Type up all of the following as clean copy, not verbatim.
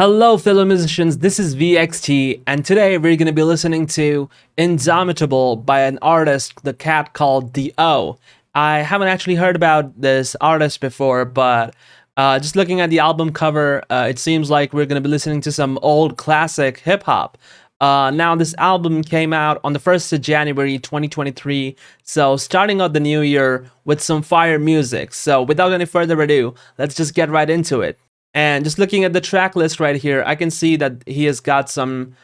Hello, fellow musicians, this is VXT, and today we're going to be listening to Indomitable by an artist, the cat called The O. I haven't actually heard about this artist before, but just looking at the album cover, it seems like we're going to be listening to some old classic hip-hop. Now, this album came out on the 1st of January 2023, so starting out the new year with some fire music. So without any further ado, let's just get right into it. And just looking at the track list right here, I can see that he has got some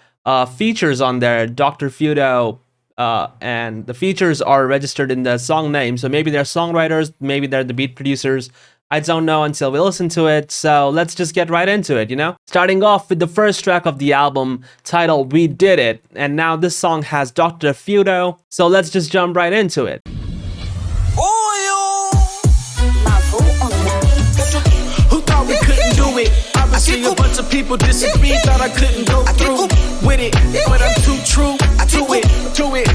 features on there, Dr. Feudo, and the features are registered in the song name. So maybe they're songwriters, maybe they're the beat producers. I don't know until we listen to it, so let's just get right into it, you know? Starting off with the first track of the album, titled We Did It, and now this song has Dr. Feudo, so let's just jump right into it. Obviously a bunch of people disagreed, thought I couldn't go through with it, but I'm too true to it.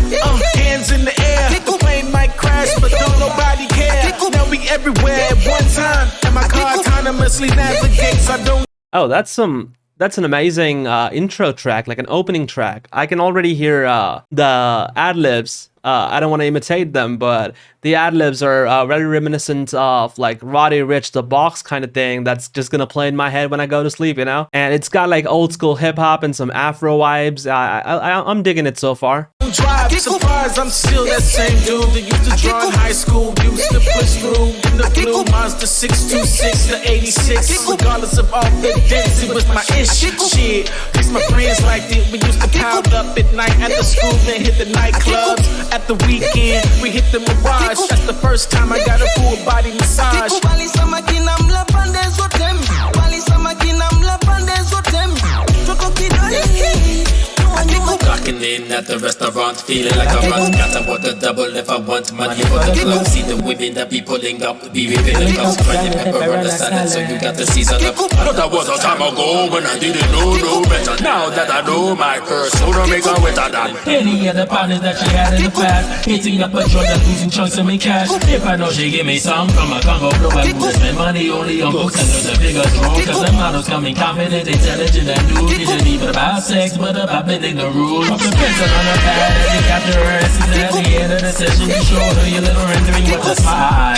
Hands in the air, the plane might crash, but don't nobody care. Now we everywhere at one time, and my car autonomously navigates. I don't. Oh, that's an amazing intro track, like an opening track. I can already hear the ad-libs. I don't want to imitate them, but the ad-libs are very reminiscent of like Roddy Ricch the Box kind of thing that's just gonna play in my head when I go to sleep, you know? And it's got like old school hip-hop and some Afro vibes. I'm digging it so far. Drive, surprise, I'm still that same dude that used to draw in high school, used to push through in the blue Monster 626 to 86. Regardless of all the dents, it was my ish. Shit, cause my friends liked it. We used to pile up at night at the school, then hit the nightclubs. At the weekend, we hit the Mirage. That's the first time I got a full body massage. Clocking in at the restaurant, feeling like a run. Gotta work a double if I want money for the club. See the women that be pulling up, be ripping the cups, crying pepper on the salad, so you got the season up. I know that was a time ago when I didn't know no better. Now that I know my curse, so don't make her wetter than any other partners that she had in the past. Hitting up a joint and losing chunks of me cash. If I know she give me some from a Congo blow, I would spend money only on books and there's a bigger draw. Cause the models coming confident, intelligent and new. Didn't even about sex, but about bending the rules. Off the pencil on her pad as you capture her essence. At the end of the session, you show her your little rendering with a smile.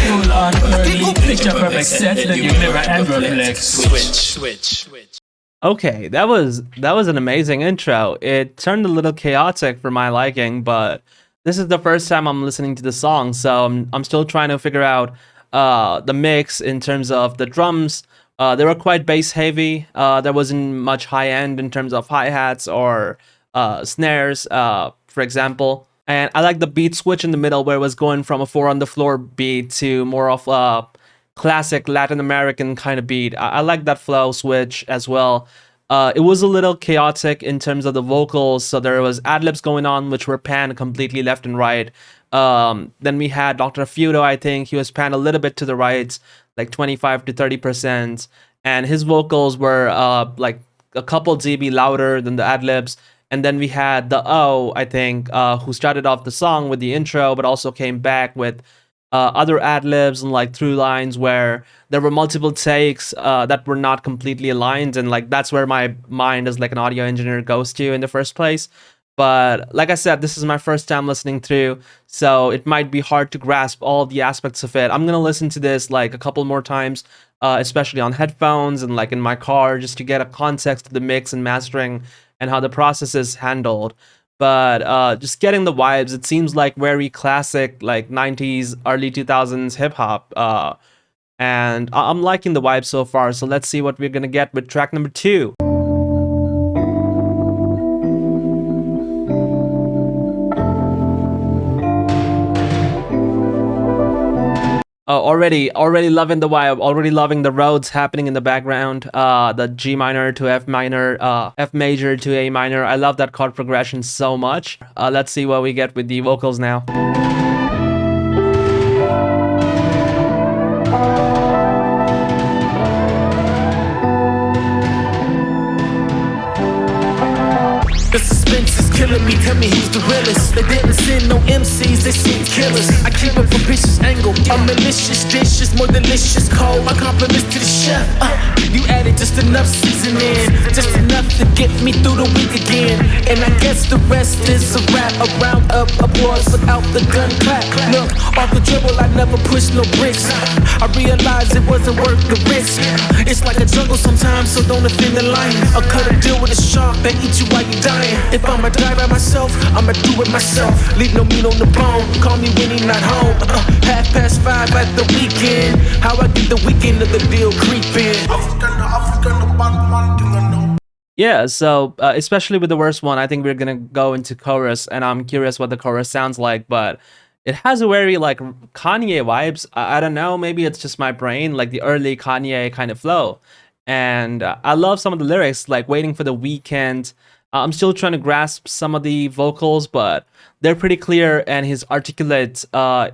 Full on early, picture perfect set, then you mirror and reflect. switch. Okay, that was an amazing intro. It turned a little chaotic for my liking, but this is the first time I'm listening to the song, so I'm still trying to figure out the mix in terms of the drums. They were quite bass heavy. There wasn't much high end in terms of hi-hats or snares, for example. And I like the beat switch in the middle where it was going from a 4 on the floor beat to more of a classic Latin American kind of beat. I like that flow switch as well. It was a little chaotic in terms of the vocals, so there was ad-libs going on which were panned completely left and right. Then we had Dr. Feudo, I think. He was panned a little bit to the right, like 25 to 30%, and his vocals were like a couple dB louder than the ad-libs. And then we had the O, I think, who started off the song with the intro, but also came back with other ad-libs and like through lines where there were multiple takes that were not completely aligned, and like that's where my mind as like an audio engineer goes to in the first place. But like I said, this is my first time listening through, so it might be hard to grasp all the aspects of it. I'm gonna listen to this like a couple more times, especially on headphones and like in my car, just to get a context of the mix and mastering and how the process is handled. But just getting the vibes, it seems like very classic, like 90s, early 2000s hip-hop. And I'm liking the vibe so far, so let's see what we're gonna get with track number 2. Oh, already loving the vibe, already loving the Rhodes happening in the background. The G minor to F minor, F major to A minor. I love that chord progression so much. Let's see what we get with the vocals now. The suspense is killing me. Tell me who's the realest. They didn't send no MCs, they sent killers. I keep a propitious angle. A malicious dish is more delicious. Cold. My compliments to the chef. You added just enough seasoning, just enough to get me through the week again. And I guess the rest is a rap. A round of applause without the gun clap. Look, off the dribble, I never pushed no bricks. I realized it wasn't worth the risk. It's like a jungle sometimes, so don't offend the lion. Or cut a deal with a shark that eat you while you dying. If I'ma die by myself, I'ma do it myself. Leave no meat on the bone, call me when he not home. 5:30 at the weekend. How I get the weekend of the deal creeping. African, the bad man thing I know. Yeah, so especially with the worst one, I think we're gonna go into chorus, and I'm curious what the chorus sounds like, but it has a very like Kanye vibes. I don't know, maybe it's just my brain, like the early Kanye kind of flow. And I love some of the lyrics, like waiting for the weekend. I'm still trying to grasp some of the vocals, but they're pretty clear, and he's articulate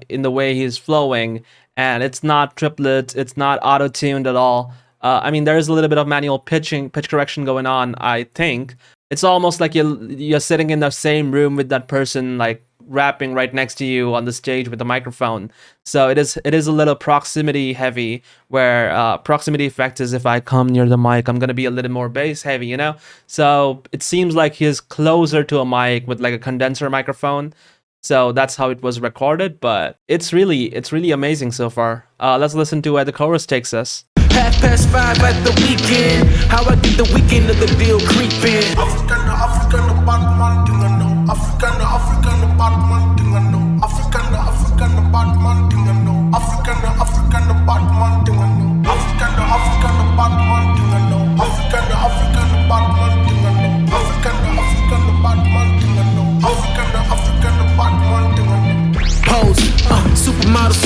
in the way he's flowing, and it's not triplets, it's not auto-tuned at all. I mean, there is a little bit of manual pitch correction going on, I think. It's almost like you're sitting in the same room with that person, like rapping right next to you on the stage with the microphone. So it is a little proximity heavy, where proximity effect is if I come near the mic, I'm gonna be a little more bass heavy, you know? So it seems like he's closer to a mic with like a condenser microphone. So that's how it was recorded, but it's really amazing so far. Let's listen to where the chorus takes us. 5:30 at the weekend. How I get the weekend of the deal creeping. African, the bad man thing I know. African, the bad man thing I know. African, the bad man thing I know. African, the bad man thing I know. African, the bad man thing I know. African, the bad man thing I know. African, the bad man thing I know. African, the bad man thing I know. Pose, supermodel.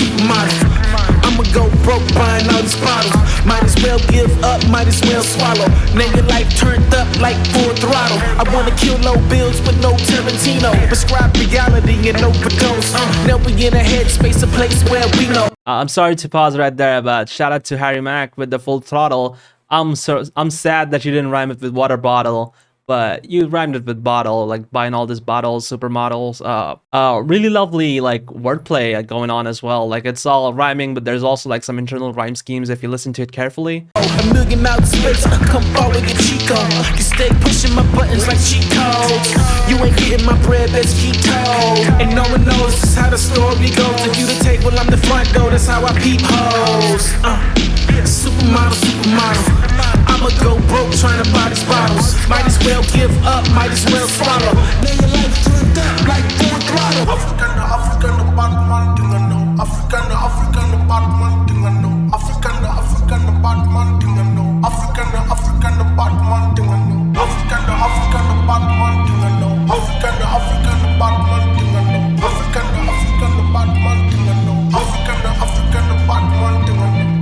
I'ma go broke buying all these bottles. Might as well give up, might as well swallow. Now your life turned up like full throttle. I wanna kill low bills with no Tarantino. Prescribe reality and overdose. Now we in a headspace, a place where we know. I'm sorry to pause right there, but shout out to Harry Mack with the full throttle. I'm sad that you didn't rhyme it with water bottle, but you rhymed it with bottle, like buying all these bottles, supermodels. Really lovely like wordplay going on as well. Like it's all rhyming, but there's also like some internal rhyme schemes if you listen to it carefully. A million out space, come follow your Chico. You stay pushing my buttons like cheat codes. You ain't getting my bread, that's keto. And no one knows this is how the story goes. If you the table, I'm the front door, that's how I peep hoes. Supermodel. I'ma go broke trying to buy these bottles. Might as well give up, might as well swallow. Now your life turned up like full throttle. African, the bad man thing I know. African, the bad man thing I know. African, the bad man thing I know. African, the bad man thing I know. African, the bad man thing I know. African, the bad man thing I know. African, the bad man thing I know. African, the bad man thing I know.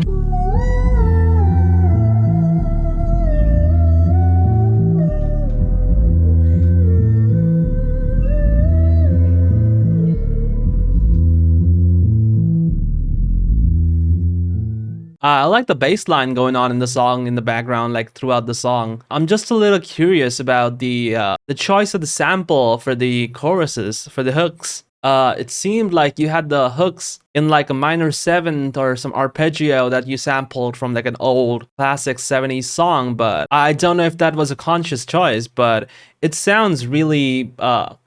I like the bass line going on in the song in the background, like throughout the song. I'm just a little curious about the choice of the sample for the choruses, for the hooks. It seemed like you had the hooks in like a minor seventh or some arpeggio that you sampled from like an old classic 70s song, but I don't know if that was a conscious choice, but it sounds really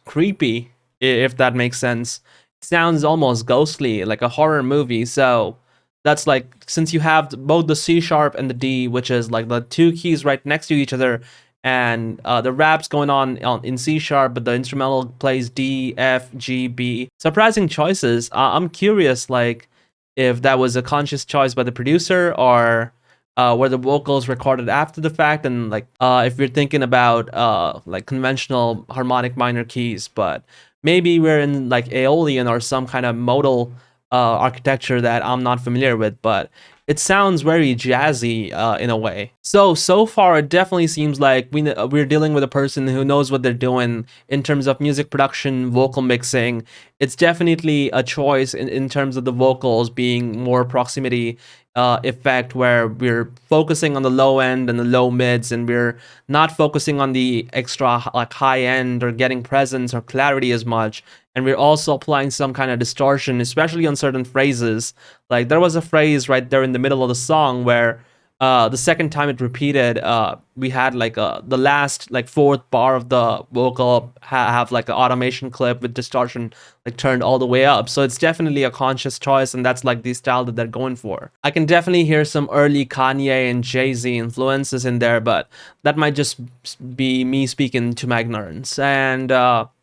creepy, if that makes sense. It sounds almost ghostly, like a horror movie, so that's like, since you have both the C sharp and the D, which is like the two keys right next to each other, and the rap's going on in C sharp, but the instrumental plays D, F, G, B. Surprising choices. I'm curious, like, if that was a conscious choice by the producer, or were the vocals recorded after the fact, and like if you're thinking about like conventional harmonic minor keys, but maybe we're in like Aeolian or some kind of modal architecture that I'm not familiar with, but it sounds very jazzy in a way. So far, it definitely seems like we're dealing with a person who knows what they're doing in terms of music production, vocal mixing. It's definitely a choice in terms of the vocals being more proximity effect where we're focusing on the low end and the low mids, and we're not focusing on the extra like high end or getting presence or clarity as much. And we're also applying some kind of distortion, especially on certain phrases. Like there was a phrase right there in the middle of the song where the second time it repeated, we had like the last like fourth bar of the vocal have like an automation clip with distortion like turned all the way up. So it's definitely a conscious choice, and that's like the style that they're going for. I can definitely hear some early Kanye and Jay-Z influences in there, but that might just be me speaking to my ignorance. And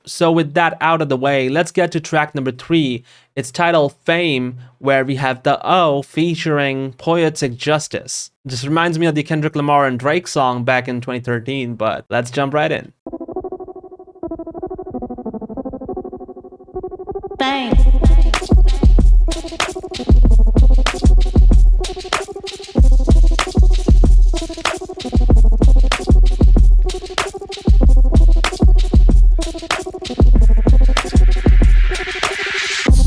so with that out of the way, let's get to track number 3. It's titled Fame, where we have the O featuring Poetic Justice. This reminds me of the Kendrick Lamar and Drake song back in 2013, but let's jump right in. Fame.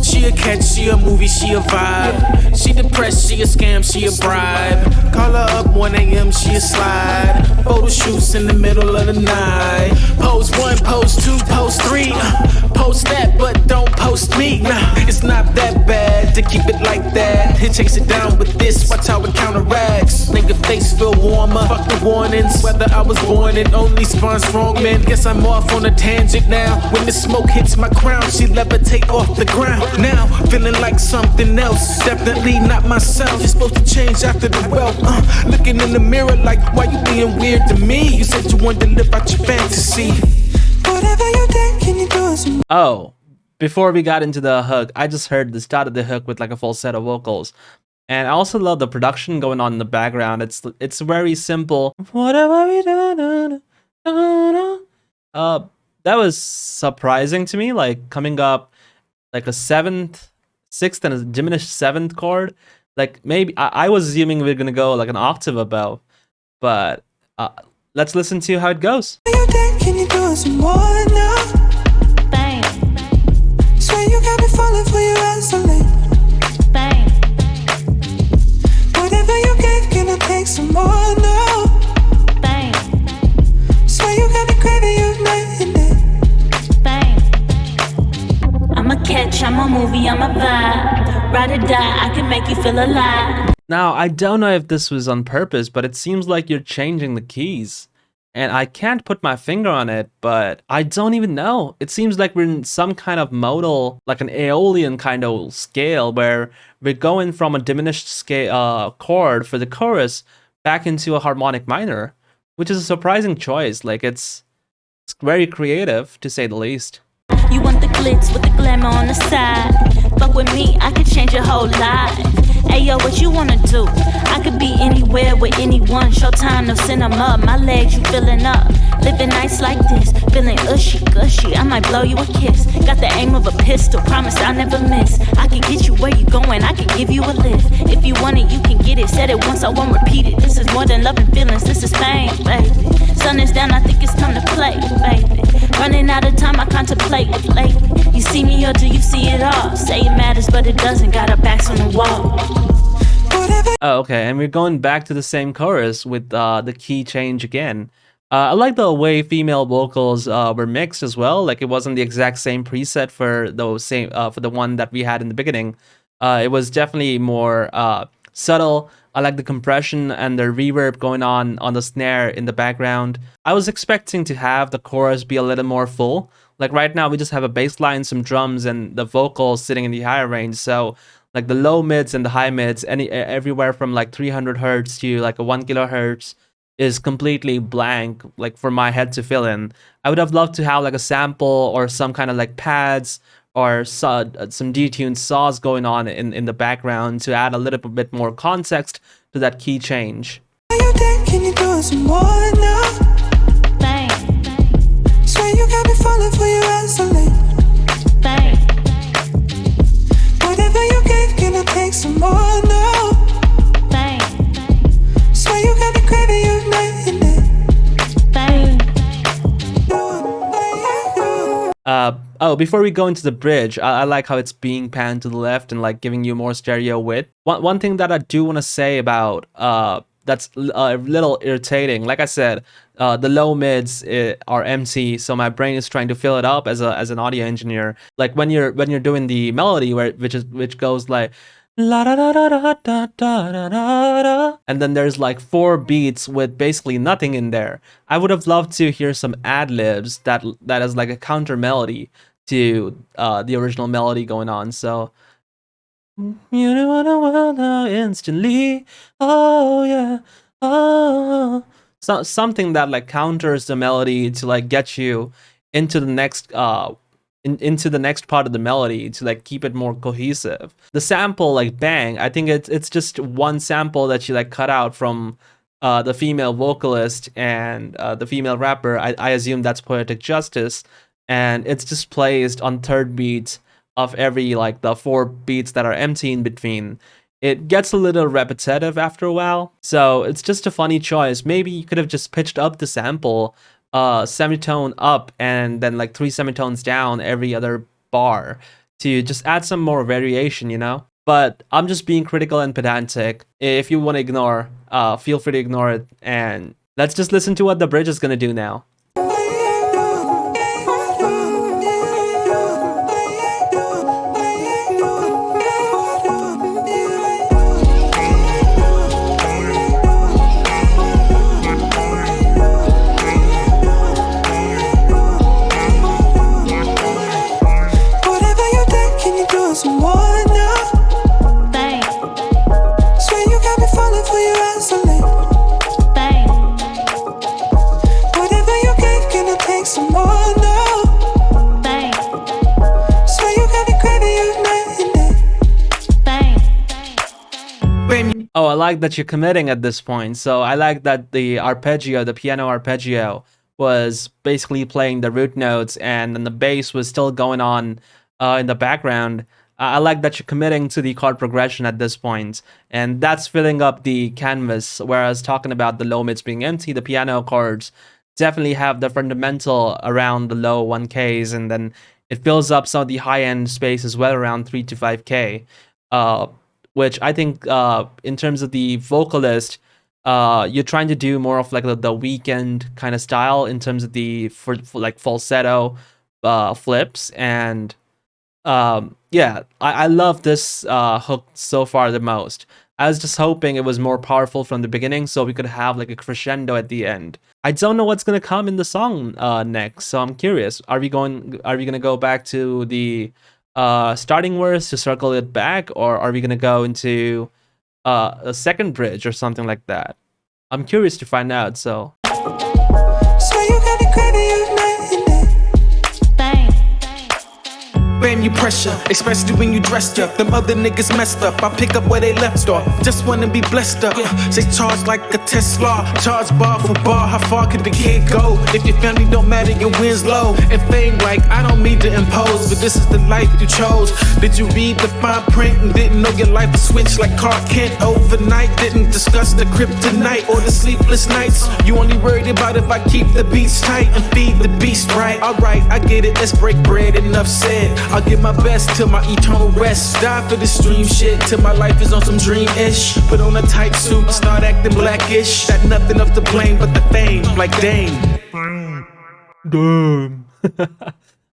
She a catch, she a movie, she a vibe. She depressed, she a scam, she a bribe. Call her up 1 a.m., she a slide. Photo shoots in the middle of the night. Pose 1, pose 2, pose 3. Post that, but don't post me. Nah, it's not that bad to keep it like that. It takes it down with this, watch how it counteracts. Nigga face feel warmer, fuck the warnings. Whether I was born, it only spawns strong men. Guess I'm off on a tangent now. When the smoke hits my crown, she levitate off the ground. Now, feeling like something else, definitely not myself. You're supposed to change after the wealth. Looking in the mirror like, why you being weird to me? You said you wanted to live out your fantasy. Whatever you think, can you do it? Oh, before we got into the hook, I just heard the start of the hook with like a full set of vocals. And I also love the production going on in the background. It's very simple. Whatever we do, that was surprising to me, like coming up like a 7th, 6th, and a diminished 7th chord. Like maybe I was assuming we are gonna go like an octave above, but let's listen to how it goes. Can you do some more now? Bang. Swear you got me falling for you isolate. Bang. Whatever you gave, can I take some more now? Bang. Swear you got me craving you night and day. Bang. I'm a catch, I'm a movie, I'm a vibe. Ride or die, I can make you feel alive. Now, I don't know if this was on purpose, but it seems like you're changing the keys. And I can't put my finger on it, but I don't even know. It seems like we're in some kind of modal, like an Aeolian kind of scale, where we're going from a diminished scale chord for the chorus back into a harmonic minor, which is a surprising choice. Like it's very creative, to say the least. You want the glitz with the glamour on the side. Fuck with me, I could change your whole life. Ayo, what you wanna do? I could be anywhere with anyone. Showtime, no cinema. My legs, you filling up. Living nice like this, feeling ushy, gushy. I might blow you a kiss. Got the aim of a pistol, promise I'll never miss. I can get you where you going, I can give you a lift. If you want it, you can get it. Said it once, I won't repeat it. This is more than love and feelings, this is fame, baby. Sun is down, I think it's time to play, baby. Running out of time, I contemplate it lately. You see me or do you see it all? Say it matters, but it doesn't. Got our backs on the wall. Oh, okay, and we're going back to the same chorus with the key change again. I like the way female vocals were mixed as well. Like it wasn't the exact same preset for the one that we had in the beginning. It was definitely more subtle. I like the compression and the reverb going on the snare in the background. I was expecting to have the chorus be a little more full. Like right now we just have a bass line, some drums, and the vocals sitting in the higher range. So like the low mids and the high mids, everywhere from like 300 hertz to like a 1 kilohertz is completely blank, like for my head to fill in. I would have loved to have like a sample or some kind of like pads or some detuned saws going on in the background to add a little bit more context to that key change. Can you do some more now? Bang. Swear you got me falling for you isolate. Bang. Whatever you gave, can I take some more now? Bang. Swear you got me craving you night and day. Bang. Oh, before we go into the bridge, I like how it's being panned to the left and like giving you more stereo width. One thing that I do want to say about that's a little irritating. Like I said, the low mids are empty, so my brain is trying to fill it up as an audio engineer. Like when you're doing the melody which goes like la da da da da da da da da, and then there's like 4 beats with basically nothing in there. I would have loved to hear some ad libs that is like a counter melody to the original melody going on. So you don't wanna well now instantly. Oh yeah. Oh. So something that like counters the melody to like get you into the next into the next part of the melody to like keep it more cohesive. The sample like bang, I think it's just one sample that she like cut out from the female vocalist and the female rapper. I assume that's Poetic Justice, and it's just placed on third beat of every like the 4 beats that are empty in between. It gets a little repetitive after a while, so it's just a funny choice. Maybe you could have just pitched up the sample, semitone up, and then like 3 semitones down every other bar to just add some more variation, you know? But I'm just being critical and pedantic. If you want to ignore, feel free to ignore it, and let's just listen to what the bridge is gonna do now. Oh, I like that you're committing at this point. So I like that the arpeggio, the piano arpeggio, was basically playing the root notes, and then the bass was still going on in the background. I like that you're committing to the chord progression at this point, and that's filling up the canvas. Whereas talking about the low mids being empty, the piano chords definitely have the fundamental around the low 1Ks, and then it fills up some of the high end space as well around 3 to 5K. Which I think in terms of the vocalist, you're trying to do more of like the weekend kind of style in terms of the for like falsetto flips. And yeah, I love this hook so far the most. I was just hoping it was more powerful from the beginning so we could have like a crescendo at the end. I don't know what's gonna come in the song next, so I'm curious. Are we gonna go back to the starting verse to circle it back, or are we gonna go into a second bridge or something like that? I'm curious to find out. So you got it Bam, you pressure, especially when you dressed up. Them other niggas messed up. I pick up where they left off. Just wanna be blessed up. Say charge like a Tesla. Charge bar for bar. How far could the kid go? If your family don't matter, your wins low. And fame like I don't mean to impose, but this is the life you chose. Did you read the fine print and didn't know your life would switch like Clark Kent overnight? Didn't discuss the kryptonite or the sleepless nights. You only worried about if I keep the beats tight and feed the beast right. Alright, I get it. Let's break bread. Enough said. I'll give my best till my eternal rest. Die for this dream shit till my life is on some dream-ish. Put on a tight suit, start acting blackish. Got nothing else to blame but the fame, like Dame. Damn.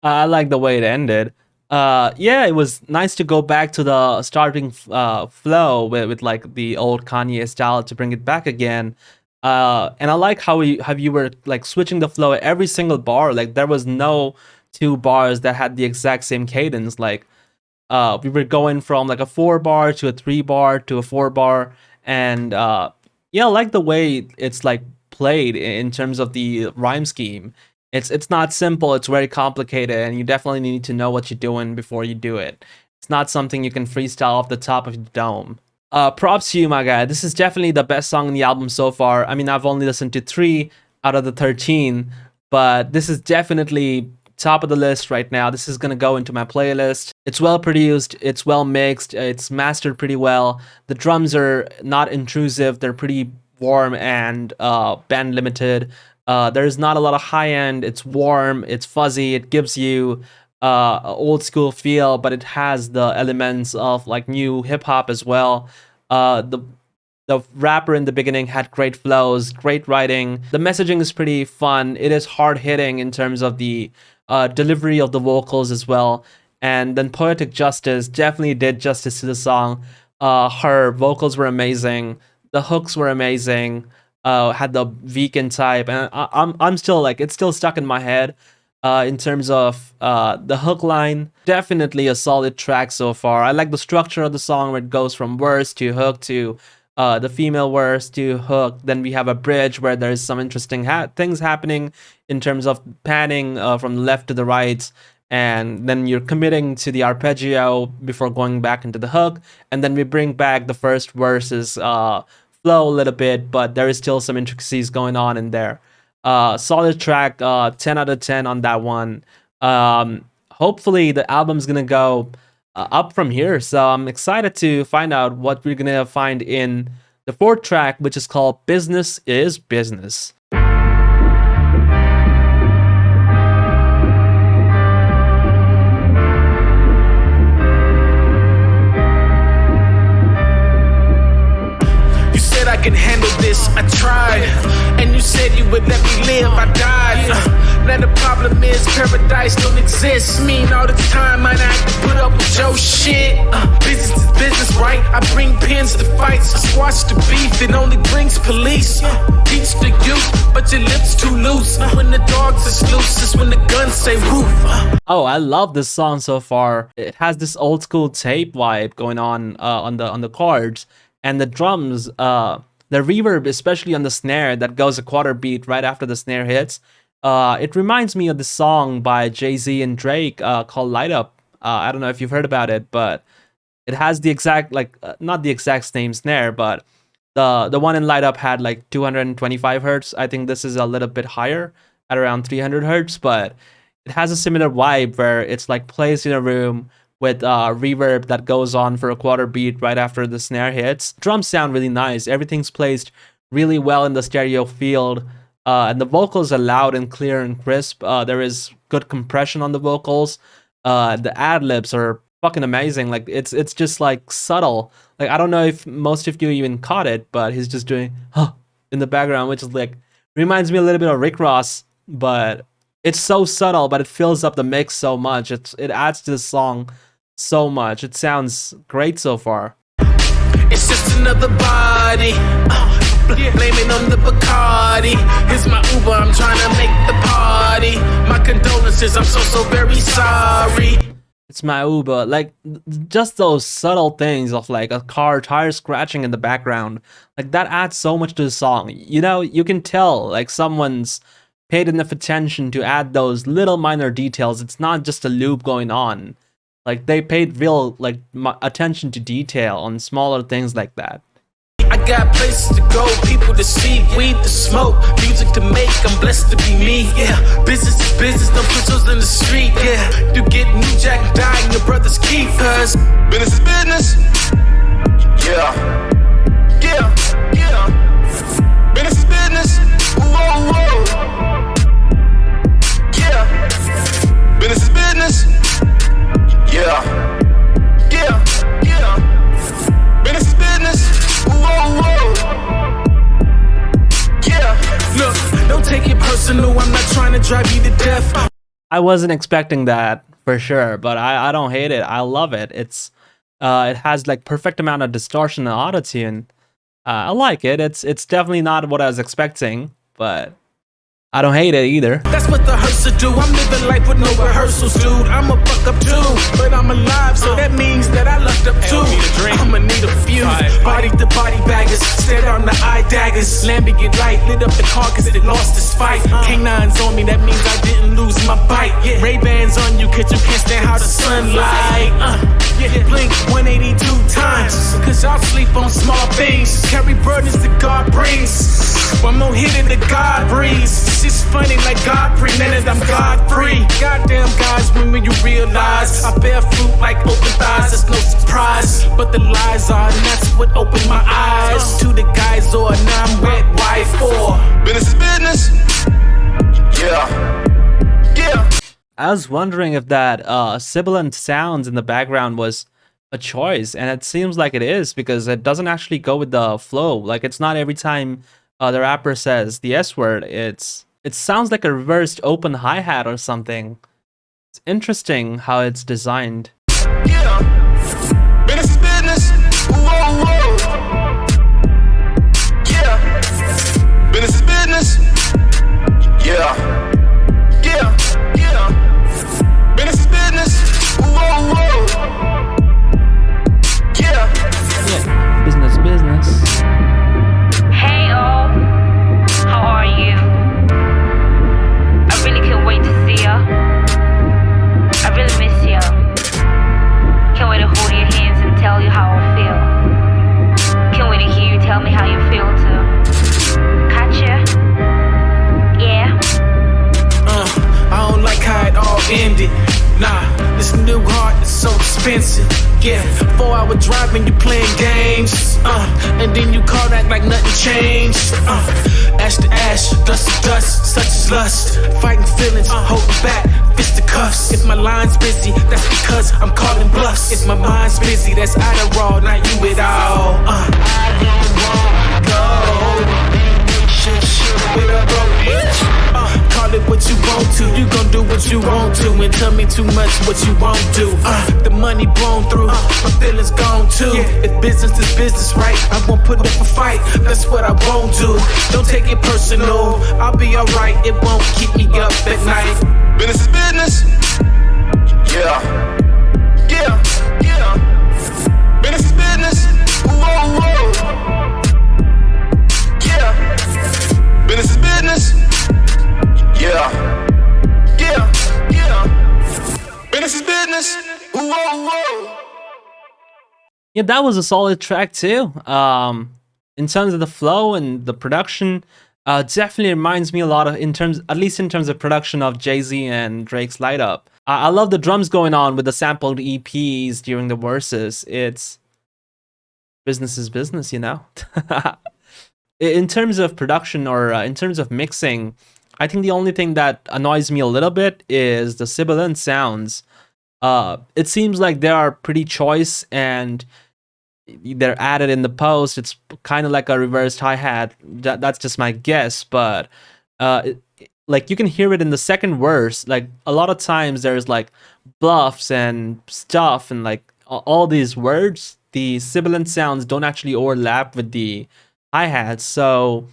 I like the way it ended. Yeah, it was nice to go back to the starting flow with like the old Kanye style to bring it back again. And I like how you were like switching the flow at every single bar. Like there was no 2 bars that had the exact same cadence. Like we were going from like a 4 bar to a 3 bar to a 4 bar, and yeah, I like the way it's like played in terms of the rhyme scheme. It's not simple, it's very complicated, and you definitely need to know what you're doing before you do it. It's not something you can freestyle off the top of the dome. Props to you, my guy. This is definitely the best song in the album so far. I mean, I've only listened to 3 out of the 13, but this is definitely top of the list right now. This is gonna go into my playlist. It's well produced, it's well mixed, it's mastered pretty well. The drums are not intrusive, they're pretty warm and band limited. There's not a lot of high end. It's warm, it's fuzzy, it gives you old school feel, but it has the elements of like new hip hop as well. The rapper in the beginning had great flows, great writing. The messaging is pretty fun. It is hard hitting in terms of the delivery of the vocals as well. And then Poetic Justice definitely did justice to the song. Her vocals were amazing. The hooks were amazing. Had the Weeknd type, and I'm still like, it's still stuck in my head. In terms of the hook line, definitely a solid track so far. I like the structure of the song where it goes from verse to hook to the female verse to hook. Then we have a bridge where there's some interesting things happening in terms of panning from the left to the right. And then you're committing to the arpeggio before going back into the hook. And then we bring back the first verse's flow a little bit, but there is still some intricacies going on in there. Solid track, 10 out of 10 on that one. Hopefully the album's gonna go up from here, so I'm excited to find out what we're gonna find in the fourth track, which is called Business is Business. I can handle this, I tried. And you said you would let me live, I died. Now the problem is paradise don't exist. Mean all the time I have to put up with your shit. Business is business, right? I bring pins to fights, squash the beef, it only brings police. Teach the youth, but your lips too loose. When the dogs is loose, it's when the guns say woof. Oh, I love this song so far. It has this old school tape vibe going on the chords. And the drums, the reverb, especially on the snare that goes a quarter beat right after the snare hits, it reminds me of the song by Jay-Z and Drake called Light Up. I don't know if you've heard about it, but it has the exact, like, not the exact same snare, but the one in Light Up had like 225 hertz. I think this is a little bit higher at around 300 hertz, but it has a similar vibe where it's like placed in a room with reverb that goes on for a quarter beat right after the snare hits. Drums sound really nice. Everything's placed really well in the stereo field. And the vocals are loud and clear and crisp. There is good compression on the vocals. The ad-libs are fucking amazing. Like, it's just like subtle. Like, I don't know if most of you even caught it, but he's just doing huh in the background, which is like, reminds me a little bit of Rick Ross, but it's so subtle, but it fills up the mix so much. It adds to the song so much. It sounds great so far. It's just another body. Blame it on the Bacardi. Here's my Uber, I'm trying to make the party. My condolences, I'm so very sorry. It's my Uber. Like, just those subtle things of like a car tire scratching in the background, like that adds so much to the song. You know, you can tell like someone's paid enough attention to add those little minor details. It's not just a loop going on. Like, they paid real like attention to detail on smaller things like that. I got places to go, people to see, weed to smoke, music to make, I'm blessed to be me, yeah. Business is business, no pistols in the street, yeah. You get new jack dying, your brother's keep, cause business is business, yeah. Yeah, yeah. Business is business, whoa, whoa. Yeah. Business is business, yeah. Yeah, yeah. Business is business. Whoa, whoa. Yeah, look, don't take it personal. I'm not trying to drive you to death. I wasn't expecting that for sure, but I don't hate it. I love it. It has like perfect amount of distortion and auto-tune. I like it. It's definitely not what I was expecting, but I don't hate it either. That's what the hearser do. I'm living life with no rehearsals, dude. I'm a fuck up too, but I'm alive, so that means that I lucked up too. I'ma need a few body to body baggers, stare on the eye daggers. Lamby get light, lit up the car cause it lost its fight. K9's on me, that means I didn't lose my bite. Ray-Bans on you cause you can't stand how the sunlight. Blink 182 times, cause y'all sleep on small things. Carry burdens that God brings. One more hit and the God breathes. It's funny like Godfrey, man, and I'm God-free. Goddamn guys, when you realize I bear fruit like open thighs, that's no surprise. But the lies are, and that's what opened my eyes to the guys, or now I'm wet wife, or business is business. Yeah, yeah. I was wondering if that sibilant sounds in the background was a choice, and it seems like it is because it doesn't actually go with the flow. Like it's not every time the rapper says the S word. It sounds like a reversed open hi hat or something. It's interesting how it's designed. Yeah. Business is business. Whoa, whoa. Yeah. Business is business. Yeah. Yeah. Yeah. Business is business. Whoa, whoa. Yeah. Yeah, business. Hey, oh, how are you? I really can't wait to see ya. I really miss ya. Can't wait to hold your hands and tell you how I feel. Can't wait to hear you tell me how you feel too. Gotcha. Yeah. I don't like how it all ended. Nah, this new heart is so expensive. Yeah, 4-hour drive and you playing games. And then you call that like nothing changed. Ash to ash, dust to dust, such as lust. Fighting feelings, holding back, fist to cuffs. If my line's busy, that's because I'm calling bluffs. If my mind's busy, that's Adderall, not you at all. I don't want go. Shit, with a broke bitch. Call it what you want to, you gon' do what you want to, and tell me too much what you won't do. The money blown through, my feelings gone too. If business is business, right, I won't put up a fight, that's what I won't do. Don't take it personal, I'll be alright, it won't keep me up at night. Business is business. Yeah. Yeah. Yeah. Business is business. Whoa, whoa. Yeah. Business is business. Yeah. Business is business. Whoa, whoa. Yeah, that was a solid track too. In terms of the flow and the production, definitely reminds me a lot of, at least in terms of production, of Jay-Z and Drake's Light Up. I love the drums going on with the sampled EPs during the verses. It's business is business, you know. In terms of production or in terms of mixing, I think the only thing that annoys me a little bit is the sibilant sounds. It seems like they are pretty choice and they're added in the post. It's kind of like a reversed hi-hat. That's just my guess, but like you can hear it in the second verse. Like a lot of times there's like bluffs and stuff and like all these words. The sibilant sounds don't actually overlap with the hi-hats, so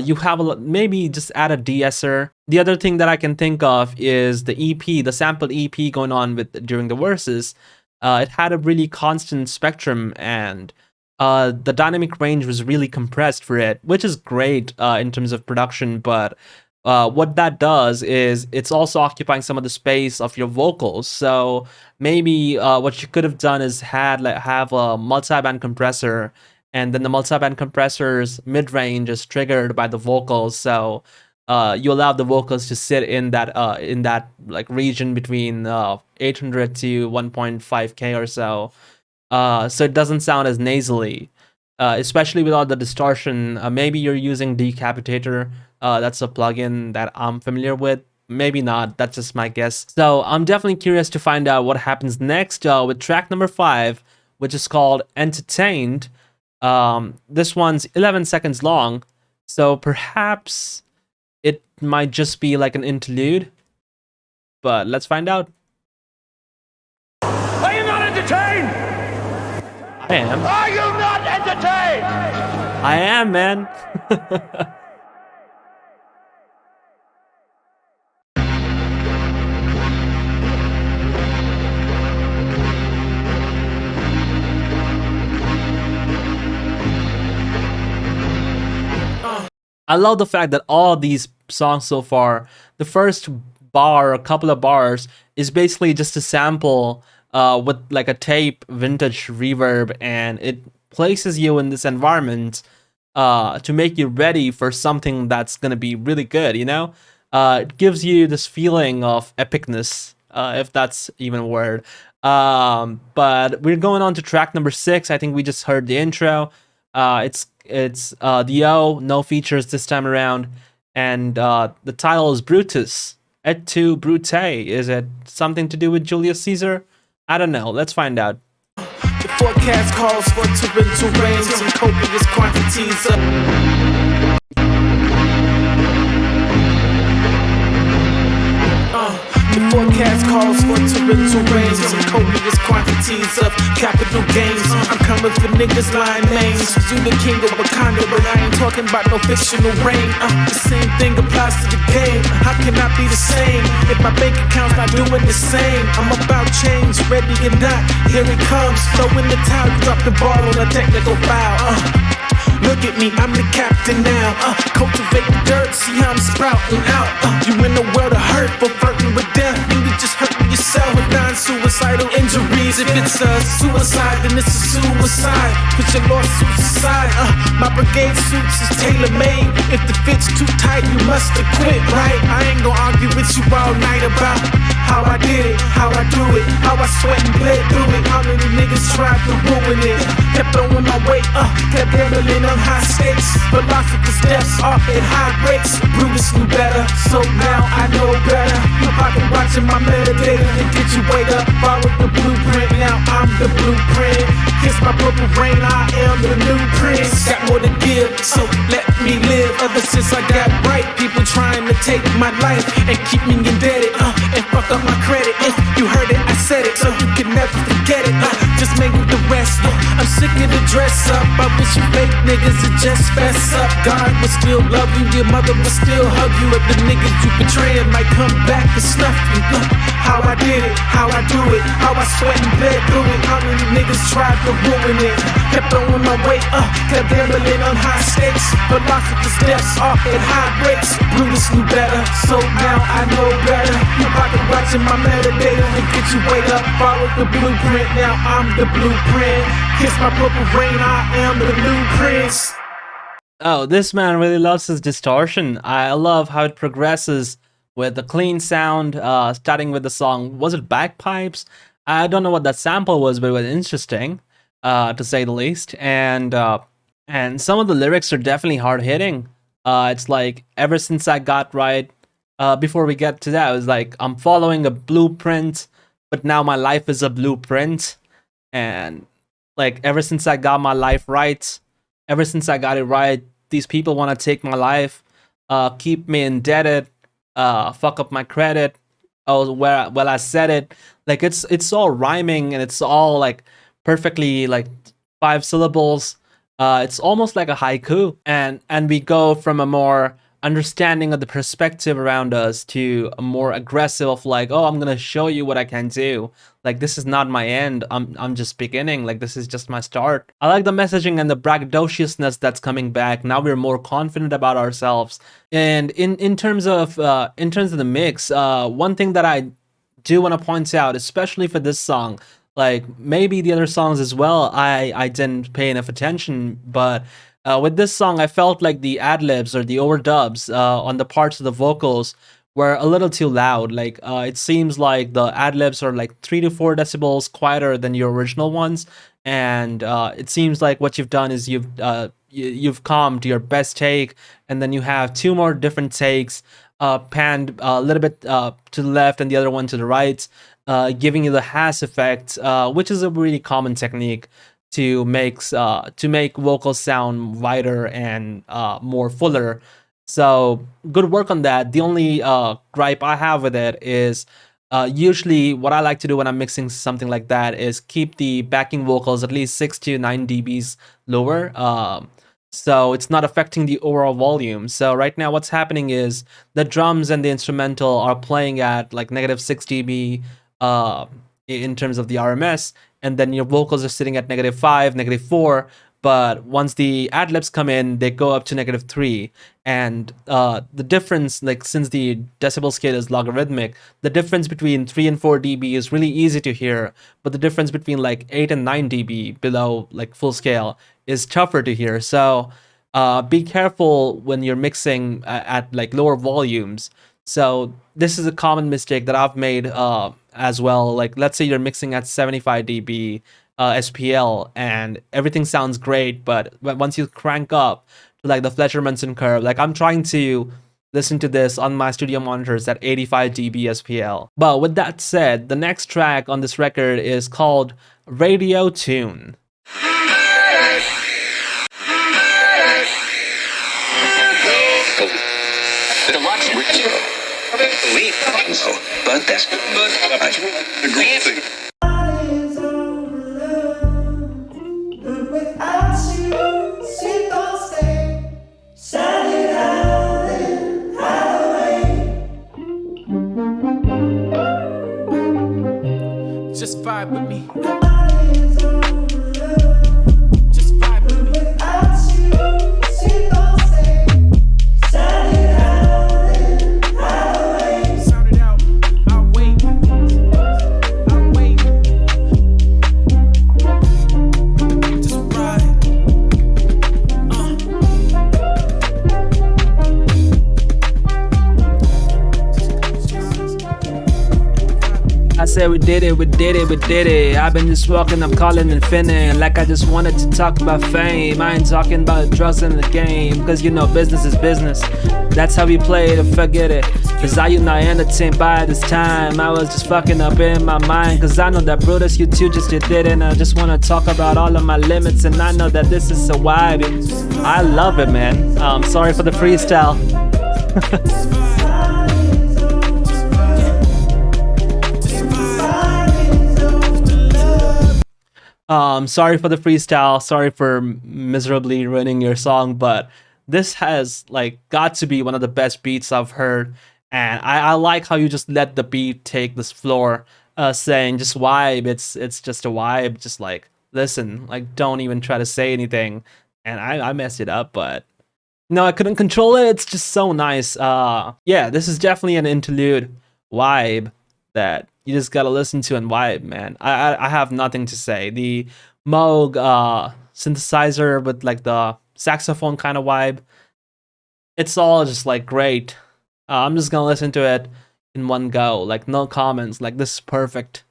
you have maybe just add a de-esser. The other thing that I can think of is the EP, the sampled EP going on with during the verses. It had a really constant spectrum, and the dynamic range was really compressed for it, which is great in terms of production. But what that does is it's also occupying some of the space of your vocals. So maybe what you could have done is have a multi-band compressor, and then the multi-band compressor's mid-range is triggered by the vocals, so you allow the vocals to sit in that like region between 800 to 1.5K or so, so it doesn't sound as nasally, especially with all the distortion. Maybe you're using Decapitator. That's a plugin that I'm familiar with. Maybe not. That's just my guess. So I'm definitely curious to find out what happens next with track number 5, which is called Entertained. This one's 11 seconds long, so perhaps it might just be like an interlude, but let's find out. Are you not entertained? I am. Are you not entertained? I am, man. I love the fact that all these songs so far, the first bar, a couple of bars, is basically just a sample with like a tape vintage reverb, and it places you in this environment to make you ready for something that's gonna be really good, you know? It gives you this feeling of epicness, if that's even a word. But we're going on to track number 6. I think we just heard the intro. It's the O, no features this time around, and the title is Brutus. et tu, Brute? Is it something to do with Julius Caesar? I don't know. Let's find out. The forecast calls for torrential rains and copious quantities of the forecast calls for torrential rains and copious quantities of capital gains. I'm coming for niggas lying names. You the king of Wakanda, but I ain't talking about no fictional rain. The same thing applies to the game. How can I be the same if my bank account's not doing the same? I'm about change, ready or not, here it comes. Throw in the towel, drop the ball on a technical foul. Look at me, I'm the captain now. Cultivate the dirt, see how I'm sprouting out. You in the world of hurt for flirting with death. You just hurting yourself with non-suicidal injuries. If it's a suicide, then it's a suicide. Put your lawsuits aside. My brigade suits is tailor-made. If the fit's too tight, you must have quit, right? I ain't gonna argue with you all night about how I did it, how I do it, how I sweat and bled through it. How many niggas tried to ruin it? Kept throwing my weight up, kept gambling on high stakes. Philosopher's deaths are at high rates. Brutus knew better, so now I know better. My pocket watching my metadata to get you wake up. Follow the blueprint, now I'm the blueprint. Kiss my purple rain, I am the new prince. Got more to give, so let me live. Ever since I got right, people trying to take my life and keep me indebted, and fuck up my credit. If you heard it, I said it, so you can never forget it. Just make with the rest. I'm sick of the dress up. I wish you fake niggas would just fess up. God would still love you, your mother would still hug you. If the niggas you betraying might come back and snuff you. How I did it, how I do it, how I sweat and bled through it. How many niggas tried to ruin it? Kept throwing my weight up, kept gambling on high stakes. Philosopher's deaths are at high rates. Brutus knew better, so now I know better. My pocket watching my metadata to get you wake up. Follow the blueprint, now I'm the blueprint. Kiss my purple rain, I am the new prince. Oh, this man really loves his distortion. I love how it progresses with the clean sound, starting with the song. Was it bagpipes? I don't know what that sample was, but it was interesting, to say the least. And some of the lyrics are definitely hard hitting. It's like, ever since I got right. Before we get to that, it was like, I'm following a blueprint, but now my life is a blueprint. And like, ever since I got my life right, ever since I got it right, these people want to take my life, keep me indebted, fuck up my credit. Oh, well, I said it. Like, it's all rhyming, and it's all like perfectly like 5 syllables. It's almost like a haiku, and we go from a more understanding of the perspective around us to a more aggressive of like, oh, I'm gonna show you what I can do. Like, this is not my end. I'm just beginning. Like, this is just my start. I like the messaging and the braggadociousness that's coming back. Now we're more confident about ourselves. And in terms of the mix, one thing that I do want to point out, especially for this song, like maybe the other songs as well, I didn't pay enough attention, but with this song, I felt like the ad-libs or the overdubs on the parts of the vocals were a little too loud. Like, it seems like the ad-libs are like 3 to 4 decibels quieter than your original ones, and it seems like what you've done is you've calmed your best take, and then you have 2 more different takes, panned a little bit to the left and the other one to the right, giving you the Hass effect, which is a really common technique to make vocals sound wider and more fuller. So good work on that. The only gripe I have with it is usually what I like to do when I'm mixing something like that is keep the backing vocals at least 6 to 9 dBs lower, so it's not affecting the overall volume. So right now what's happening is the drums and the instrumental are playing at like -6 dB in terms of the RMS, and then your vocals are sitting at -5, -4. But once the ad-libs come in, they go up to -3. And the difference, like, since the decibel scale is logarithmic, the difference between 3 and 4 dB is really easy to hear. But the difference between like 8 and 9 dB below like full scale is tougher to hear. So be careful when you're mixing at like lower volumes. So this is a common mistake that I've made as well. Like, let's say you're mixing at 75 dB SPL and everything sounds great, but once you crank up to like the Fletcher-Munson curve, like I'm trying to listen to this on my studio monitors at 85 dB SPL. But with that said, the next track on this record is called Radio Tune. But that's the great thing. Just vibe with me. Just vibe with me. Sound it out. I'll wait. I'll wait. Just ride. I said we did it, we did it, we did it. I've been just walking, I'm calling and finning. Like I just wanted to talk about fame. I ain't talking about drugs in the game. Cause you know business is business. That's how we play it, forget it. Cause I you not entertained by this time. I was just fucking up in my mind. Cause I know that Brutus, you too just did it. And I just wanna talk about all of my limits. And I know that this is a vibe. I love it, man. Sorry for the freestyle. Sorry for the freestyle. Sorry for miserably ruining your song, but this has like got to be one of the best beats I've heard, and I like how you just let the beat take this floor, saying just vibe. It's just a vibe. Just like listen, like don't even try to say anything. And I messed it up, but no, I couldn't control it. It's just so nice. Yeah, this is definitely an interlude vibe that you just gotta listen to and vibe, man. I have nothing to say. The Moog synthesizer with like the saxophone kind of vibe, it's all just like great. I'm just gonna listen to it in one go, like no comments. Like this is perfect.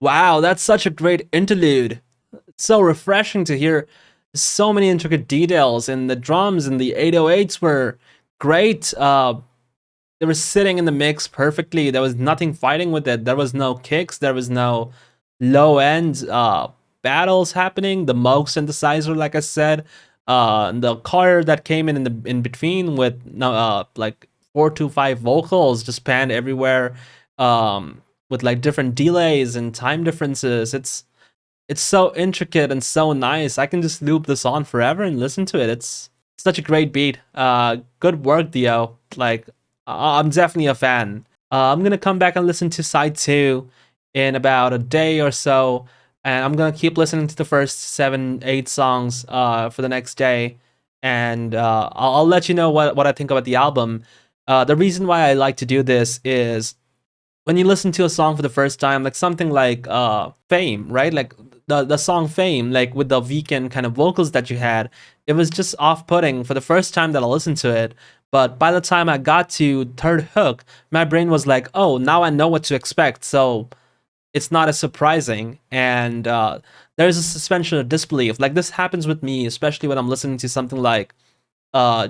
Wow, that's such a great interlude. It's so refreshing to hear so many intricate details, and the drums and the 808s were great. They were sitting in the mix perfectly. There was nothing fighting with it. There was no kicks. There was no low end battles happening. The Moog synthesizer, like I said, the choir that came in between with like 4 to 5 vocals just panned everywhere. With like different delays and time differences. It's so intricate and so nice. I can just loop this on forever and listen to it. It's such a great beat. Good work, Dio. Like I'm definitely a fan. I'm gonna come back and listen to side 2 in about a day or so, and I'm gonna keep listening to the first 7-8 songs for the next day, and I'll let you know what I think about the album. The reason why I like to do this is when you listen to a song for the first time, like something like Fame, right? Like the song Fame, like with the weekend kind of vocals that you had, it was just off-putting for the first time that I listened to it. But by the time I got to third hook, my brain was like, oh, now I know what to expect. So it's not as surprising. And there's a suspension of disbelief. Like this happens with me, especially when I'm listening to something like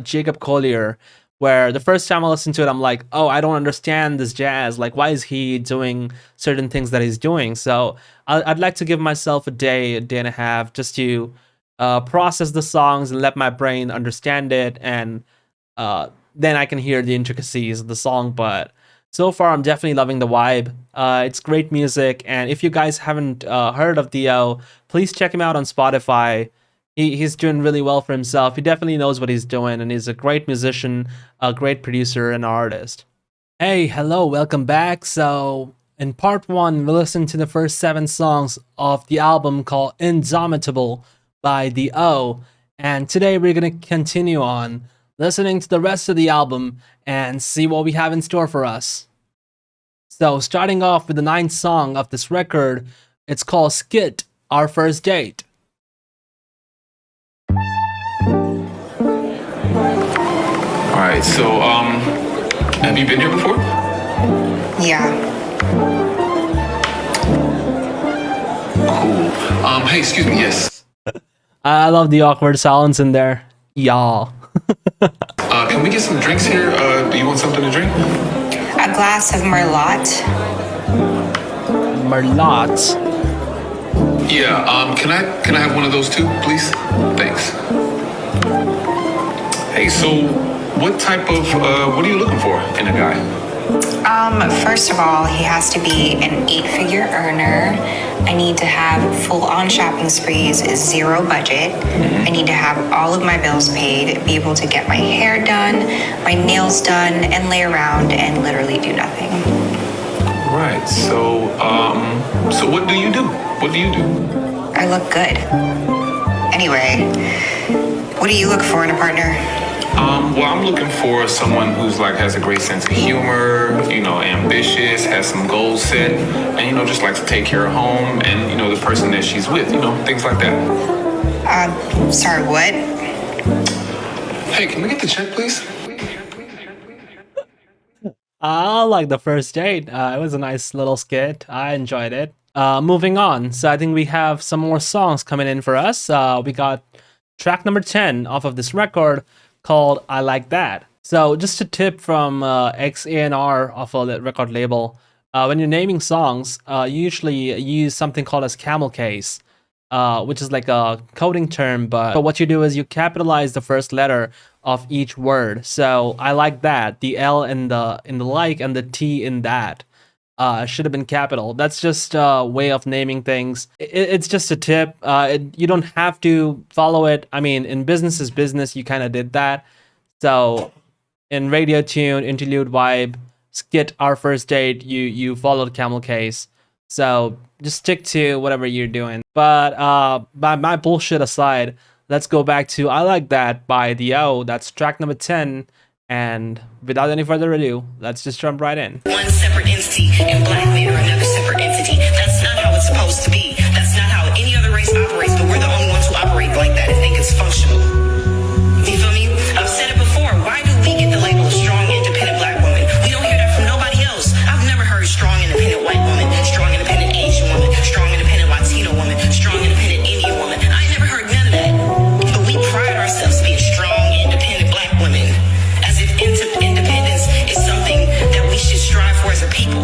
Jacob Collier, where the first time I listened to it, I'm like, oh, I don't understand this jazz. Like, why is he doing certain things that he's doing? So I'd like to give myself a day and a half just to process the songs and let my brain understand it. And then I can hear the intricacies of the song. But so far, I'm definitely loving the vibe. It's great music. And if you guys haven't heard of Dio, please check him out on Spotify. He's doing really well for himself. He definitely knows what he's doing, and he's a great musician, a great producer, and artist. Hey, hello, welcome back. So, in part 1, we listened to the first 7 songs of the album called Indomitable by The O. And today we're going to continue on listening to the rest of the album and see what we have in store for us. So, starting off with the 9th song of this record, it's called Skit, Our First Date. Alright, so, have you been here before? Yeah. Cool. Hey, excuse me, yes. I love the awkward silence in there. Y'all. Can we get some drinks here? Do you want something to drink? A glass of Merlot. Merlot. Yeah, can I have one of those too, please? Thanks. Hey, so what type of, what are you looking for in a guy? First of all, he has to be an 8-figure earner. I need to have full-on shopping sprees, 0 budget. I need to have all of my bills paid, be able to get my hair done, my nails done, and lay around and literally do nothing. Right, so what do you do? What do you do? I look good. Anyway, what do you look for in a partner? Well, I'm looking for someone who's like has a great sense of humor, ambitious, has some goals set, and just likes to take care of home and the person that she's with, things like that. Sorry, what? Hey, can we get the check, please? I like the first date. It was a nice little skit. I enjoyed it. Moving on. So I think we have some more songs coming in for us. We got track number 10 off of this record called I Like That. So just a tip from XANR off of that record label. When you're naming songs, you usually use something called as camel case, which is like a coding term, but what you do is you capitalize the first letter of each word. So I like that. The L in the like and the T in that should have been capital. That's just a way of naming things. It's just a tip. You don't have to follow it. I mean, in business is business, you kind of did that. So in Radio Tune, Interlude Vibe, Skit, Our First Date, you followed camel case. So just stick to whatever you're doing. But my bullshit aside, let's go back to I Like That by The O. That's track number 10. And without any further ado, let's just jump right in. One separate entity and black men are another separate entity. That's not how it's supposed to be. That's not how any other race operates, but we're the only ones who operate like that and think it's functional. You feel me? I've said it before. Why do we get the label of strong, independent black woman? We don't hear that from nobody else. I've never heard strong, independent white woman, strong, independent Asian woman, strong, independent Latino woman, strong, independent Indian woman. I ain't never heard none of that. But we pride ourselves being strong, independent black women. Independence is something that we should strive for as a people.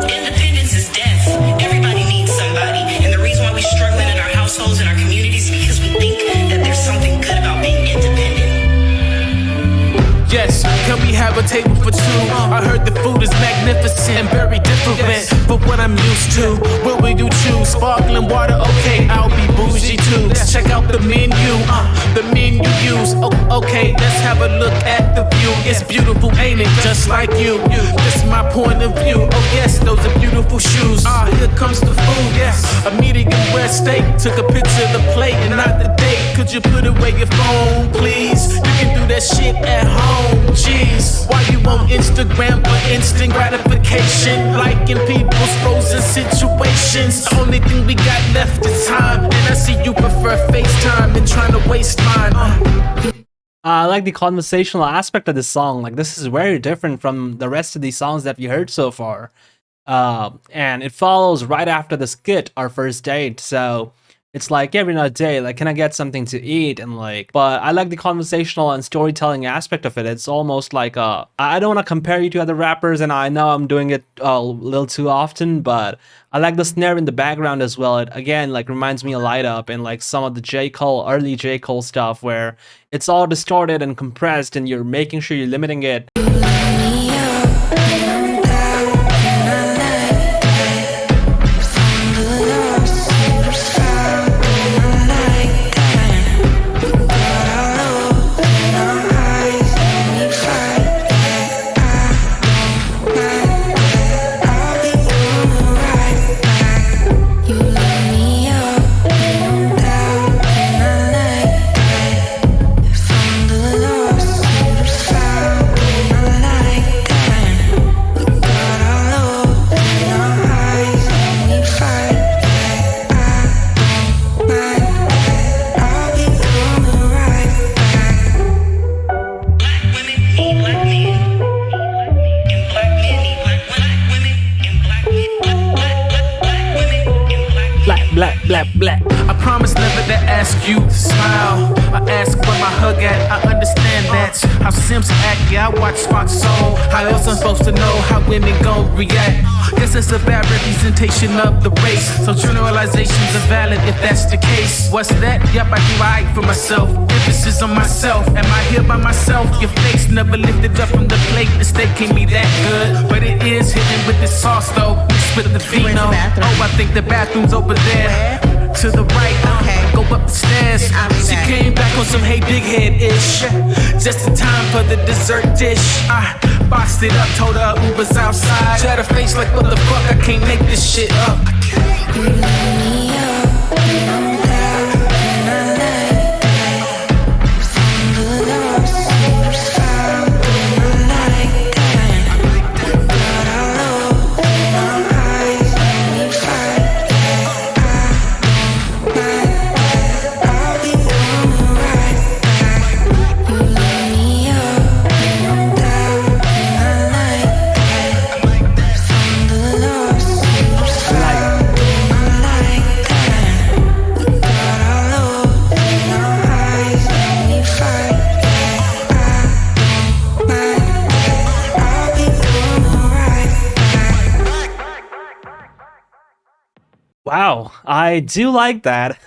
Independence is death. Everybody needs somebody. And the reason why we're struggling in our households and our communities is because we think that there's something good about being independent. Yes, can we have a table for two? I heard the food is magnificent and very different from what I'm used to. What will you choose? Sparkling water? Okay, I'll be bougie too. Check out the menu use. Okay, let's have a look at the view. It's beautiful, ain't it? Just like you. This is my point of view. Oh yes, those are beautiful shoes. Here comes the food. Yes, a medium rare steak. Took a picture of the plate and not the date. could you put away your phone, please? You can do that shit at home, jeez. Why you on Instagram for instant gratification? Liking people's frozen situations. The only thing we got left is time. And I see you prefer FaceTime than trying to waste mine. I like the conversational aspect of this song. Like, this is very different from the rest of these songs that we heard so far. And it follows right after the skit, Our First Date. So it's like every other day, like, can I get something to eat? And like, but I like the conversational and storytelling aspect of it. It's almost like I don't want to compare you to other rappers, and I know I'm doing it a little too often, but I like the snare in the background as well. It again like reminds me of Light Up and like some of the early J. Cole stuff where it's all distorted and compressed, and you're making sure you're limiting it. Black. I promise never to ask you to smile. I ask where my hug at. I understand that's how Sims act. Yeah, I watch Fox Soul. How else I'm supposed to know how women gon' react? Guess it's a bad representation of the race. So generalizations are valid if that's the case. What's that? Yep, I do right for myself. Emphasis on myself. Am I here by myself? Your face never lifted up from the plate. The steak can't be that good, but it is hitting with the sauce though. Mixed with the vino. Oh, I think the bathroom's over there. To the right, okay. Go up the stairs. She came back on some hey big head-ish. Just in time for the dessert dish. I boxed it up, told her Uber's outside. She had her face like, what the fuck, I can't make this shit up. Wow, I do like that.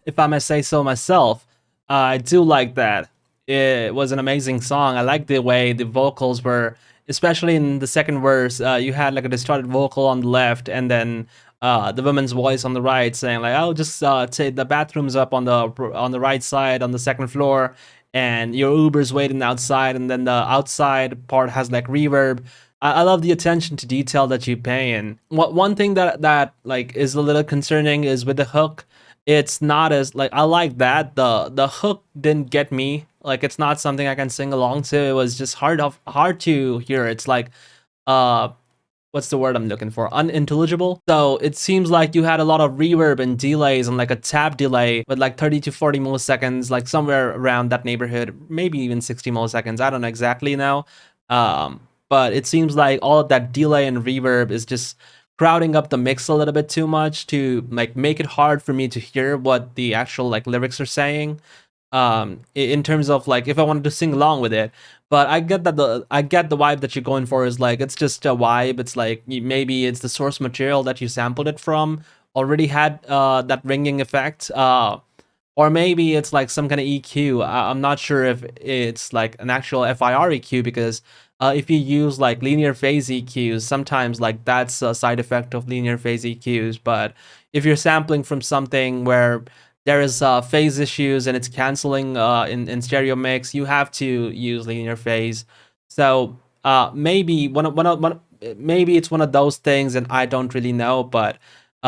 If I may say so myself, I do like that. It was an amazing song. I like the way the vocals were, especially in the second verse. You had like a distorted vocal on the left, and then the woman's voice on the right saying like, "Oh, just take the bathroom's up on the right side on the second floor, and your Uber's waiting outside." And then the outside part has like reverb. I love the attention to detail that you pay in. One thing that like is a little concerning is with the hook. It's not as like, I like that the hook didn't get me. Like, it's not something I can sing along to. It was just hard to hear. It's like what's the word I'm looking for? Unintelligible. So it seems like you had a lot of reverb and delays and like a tap delay with like 30 to 40 milliseconds, like somewhere around that neighborhood, maybe even 60 milliseconds. I don't know exactly now. But it seems like all of that delay and reverb is just crowding up the mix a little bit too much to like make it hard for me to hear what the actual like lyrics are saying. In terms of like if I wanted to sing along with it. But I get that the vibe that you're going for is like, it's just a vibe. It's like maybe it's the source material that you sampled it from already had that ringing effect. Or maybe it's like some kind of EQ. I'm not sure if it's like an actual FIR EQ, because if you use like linear phase EQs, sometimes like that's a side effect of linear phase EQs. But if you're sampling from something where there is phase issues and it's canceling in stereo mix, you have to use linear phase. So maybe maybe it's one of those things, and I don't really know. But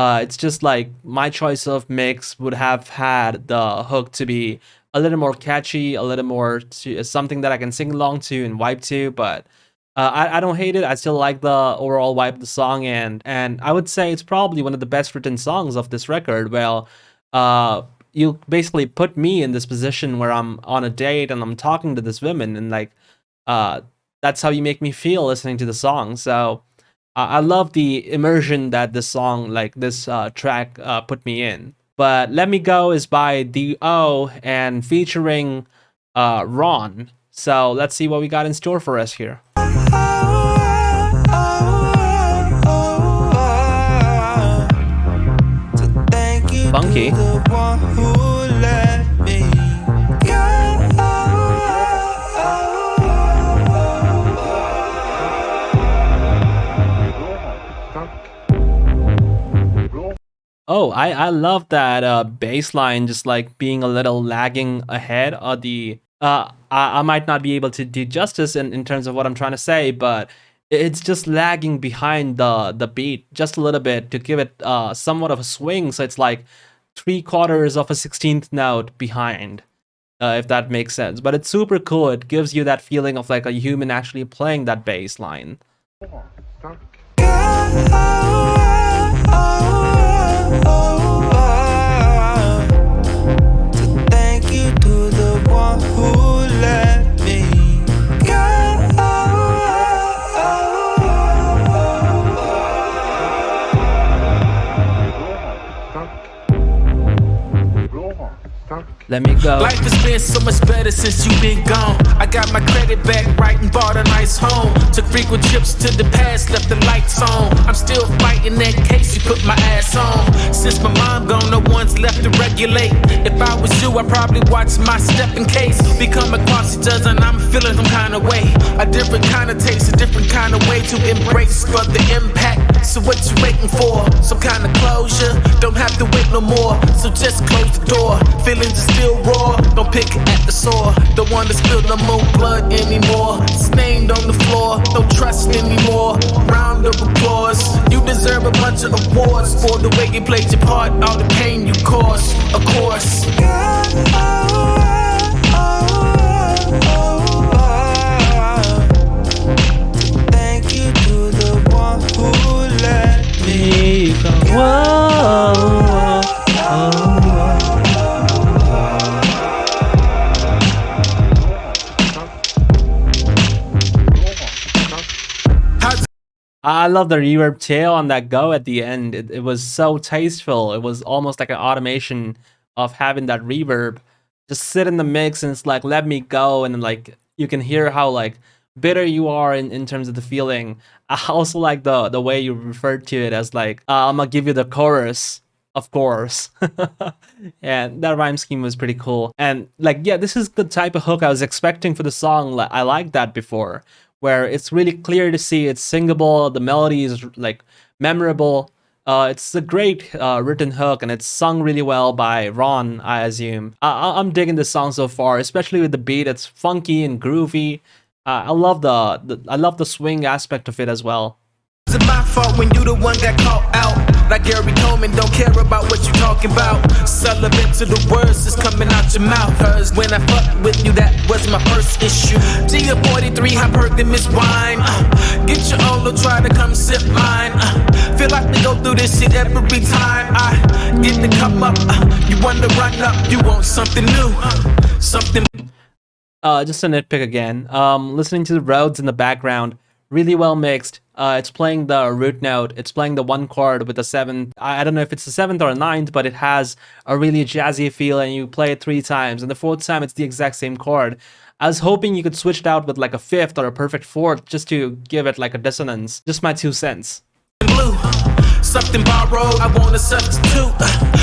It's just like my choice of mix would have had the hook to be a little more catchy, a little more something that I can sing along to and vibe to. But I don't hate it. I still like the overall vibe of the song, and I would say it's probably one of the best written songs of this record. Well, you basically put me in this position where I'm on a date and I'm talking to this woman, and like that's how you make me feel listening to the song. So I love the immersion that this song, like this track, put me in. But Let Me Go is by D.O. and featuring Ron. So let's see what we got in store for us here. Funky. Oh, I love that bass line just like being a little lagging ahead of the I might not be able to do justice in terms of what I'm trying to say, but it's just lagging behind the beat just a little bit to give it somewhat of a swing, so it's like 3/4 of a 16th note behind, if that makes sense. But it's super cool. It gives you that feeling of like a human actually playing that bass line. Let me go. Life has been so much better since you've been gone. I got my credit back right and bought a nice home. Took frequent trips to the past, left the lights on. I'm still fighting that case, you put my ass on. Since my mom gone, no one's left to regulate. If I was you, I'd probably watch my step in case. Become a quasi judge and I'm feeling some kind of way. A different kind of taste, a different kind of way to embrace for the impact. So what you waiting for? Some kind of closure? Don't have to wait no more. So just close the door. Feelings are still raw. Don't pick at the sore. Don't wanna spill no more blood anymore. Stained on the floor. Don't trust anymore. Round of applause. You deserve a bunch of awards for the way you played your part. All the pain you caused, of course. Thank you to the one who let me go. I love the reverb tail on that go at the end. It was so tasteful. It was almost like an automation of having that reverb just sit in the mix, and it's like, let me go, and then like you can hear how like bitter you are in terms of the feeling. I also like the way you referred to it as like, I'm gonna give you the chorus, of course. And that rhyme scheme was pretty cool. And like, yeah, this is the type of hook I was expecting for the song. Like, I liked that before, where it's really clear to see it's singable, the melody is like memorable. It's a great written hook, and it's sung really well by Ron, I assume. I'm digging this song so far, especially with the beat. It's funky and groovy. I love the swing aspect of it as well. Is it my fault when you the one got caught out? Like Gary Coleman, don't care about what you talking about. Celibate to the words that's coming out your mouth. Cause when I fucked with you, that was my first issue. G43, I heard them is wine. Get your own, don't try to come sip mine. Feel like we go through this shit every time I get to come up. You want to run up, you want something new. Something. Just a nitpick again. Listening to the Rhodes in the background, really well mixed. It's playing the root note. It's playing the one chord with the seventh. I don't know if it's the seventh or ninth, but it has a really jazzy feel, and you play it 3 times. And the 4th time, it's the exact same chord. I was hoping you could switch it out with like a 5th or a perfect 4th just to give it like a dissonance. Just my 2 cents. Blue. Something borrowed, I want a substitute.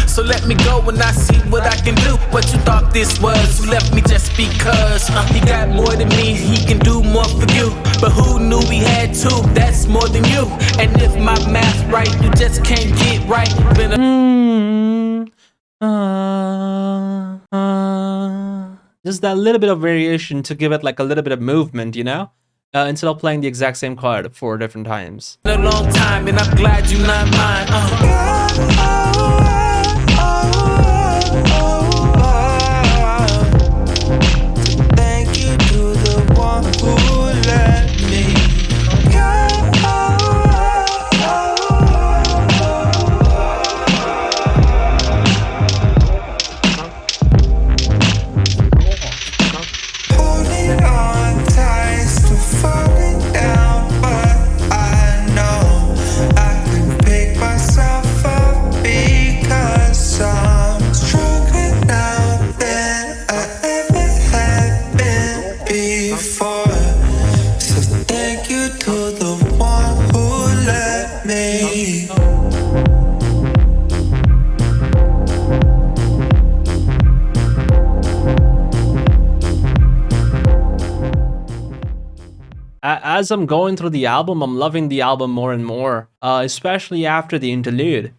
So let me go when I see what I can do. What you thought this was, you left me just because he got more than me, he can do more for you. But who knew we had 2, that's more than you. And if my math right, you just can't get right. Just that little bit of variation to give it like a little bit of movement, you know? Instead of playing the exact same chord 4 different times. A long time, and I'm glad you're not mine. Thank you to the one who let me holding on tight, still falling down, but I know I can pick myself up because I'm stronger now than I ever have been before. So thank you to the one who let me. As I'm going through the album, I'm loving the album more and more, especially after the interlude,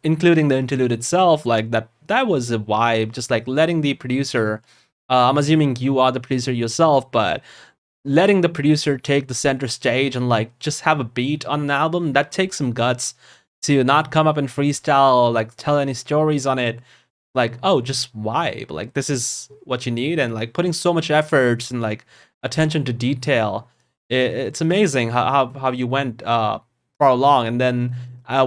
including the interlude itself. Like that was a vibe. Just like letting the producer, I'm assuming you are the producer yourself, but letting the producer take the center stage and like just have a beat on an album, that takes some guts to not come up and freestyle or like tell any stories on it. Like, oh, just vibe. Like this is what you need, and like putting so much effort and like attention to detail. It's amazing how you went far along, and then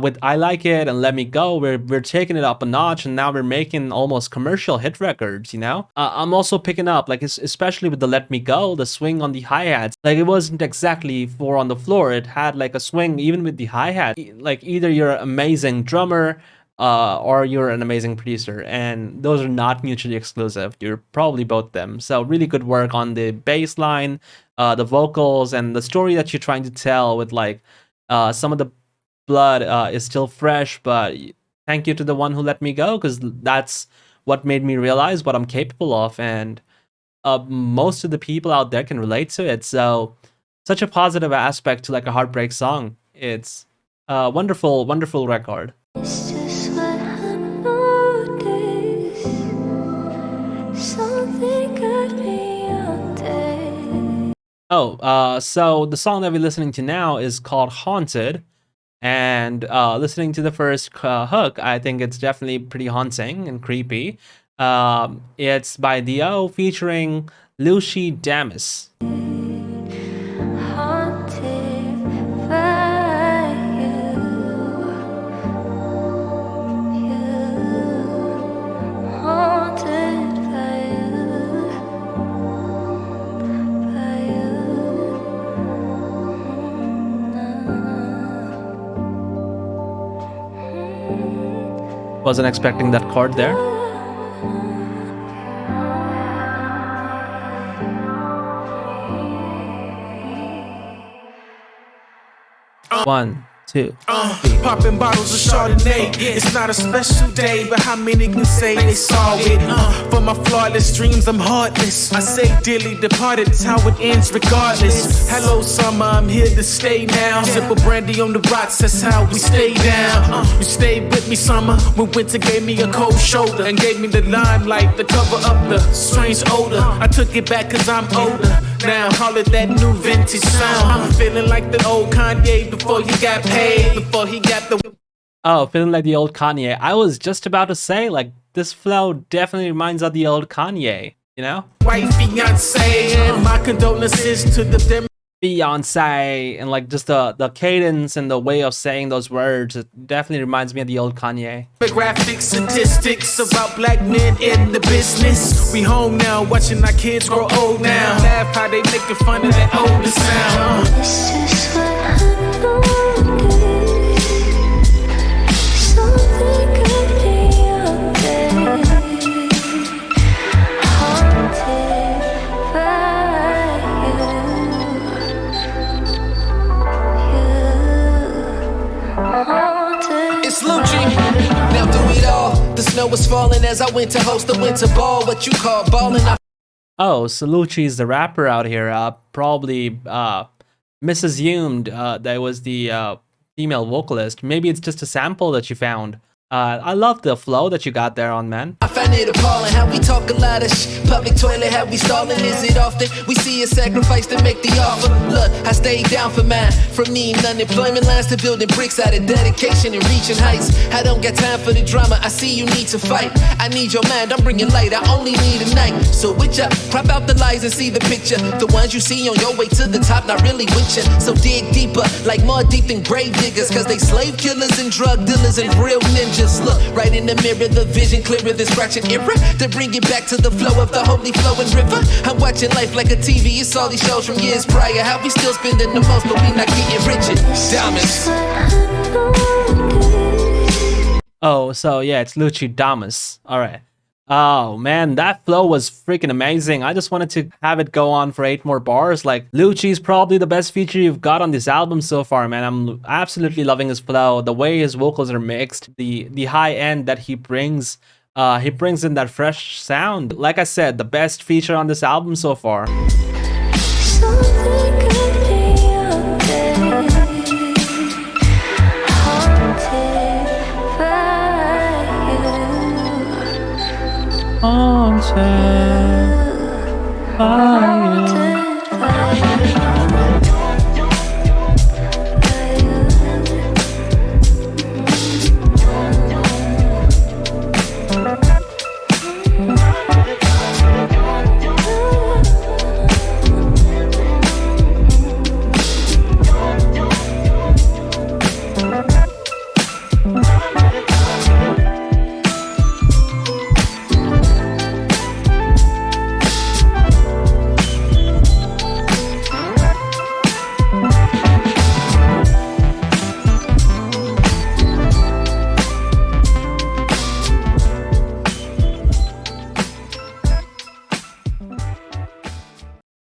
with I Like It and Let Me Go, we're taking it up a notch, and now we're making almost commercial hit records. You know, I'm also picking up like especially with the Let Me Go, the swing on the hi hats. Like it wasn't exactly four on the floor; it had like a swing even with the hi hat. Like either you're an amazing drummer. Or you're an amazing producer, and those are not mutually exclusive. You're probably both them. So really good work on the bass line, the vocals, and the story that you're trying to tell with like some of the blood is still fresh, but thank you to the one who let me go, because that's what made me realize what I'm capable of, and most of the people out there can relate to it. So such a positive aspect to like a heartbreak song. It's a wonderful, wonderful record. It's just what I noticed. Something got me out there. So the song that we're listening to now is called Haunted. And listening to the first hook, I think it's definitely pretty haunting and creepy. It's by Dio featuring Lucy Damas. Wasn't expecting that chord there. One, two. Popping bottles of Chardonnay. It's not a special day, but how many can say they saw it? For my flawless dreams, I'm heartless. I say dearly departed, it's how it ends regardless. Hello, summer, I'm here to stay now. Sip a brandy on the rocks, that's how we stay down. You stayed with me, summer, when winter gave me a cold shoulder and gave me the limelight to cover up the strange odor. I took it back cause I'm older. Now call it that new vintage sound. I'm feeling like the old Kanye before he got paid, before he got the... Oh, feeling like the old Kanye. I was just about to say, like, this flow definitely reminds of the old Kanye, you know? White fiance, and my condolences to the Beyonce, and like just the cadence and the way of saying those words, it definitely reminds me of the old Kanye. Graphic statistics about black men in the business. We home now, watching our kids grow old now. Laugh how they making fun of that older sound. It's just what I noticed. Something could be out there. Haunted by you. It's Lucci. Now through it all, the snow was falling as I went to host the winter ball. What you call ballin'? Oh, so Lucci's the rapper out here. Probably misassumed that was the female vocalist. Maybe it's just a sample that you found. I love the flow that you got there on, man. find it appalling how we talk a lot of public toilet, how we stalling. Is it often we see a sacrifice to make the offer? Look, I stayed down for mine, from needing unemployment lines to building bricks out of dedication and reaching heights. I don't got time for the drama, I see you need to fight. I need your mind, I'm bringing light, I only need a night. So witch up, crop out the lies and see the picture. The ones you see on your way to the top, not really with you. So dig deeper, like more deep than grave diggers, cause they slave killers and drug dealers and real ninjas. Look, right in the mirror, the vision clearer than scratching era. To bring it back to the flow of the holy flowing river. I'm watching life like a TV, it's all these shows from years prior. How we still spending the most, but we not getting richer. Diamonds. Oh, so yeah, it's Lucci Damas. Alright. Oh man, that flow was freaking amazing. I just wanted to have it go on for 8 more bars. Like, Lucci's probably the best feature you've got on this album so far, man. I'm absolutely loving his flow, the way his vocals are mixed, the high end that he brings in that fresh sound. Like I said, the best feature on this album so far.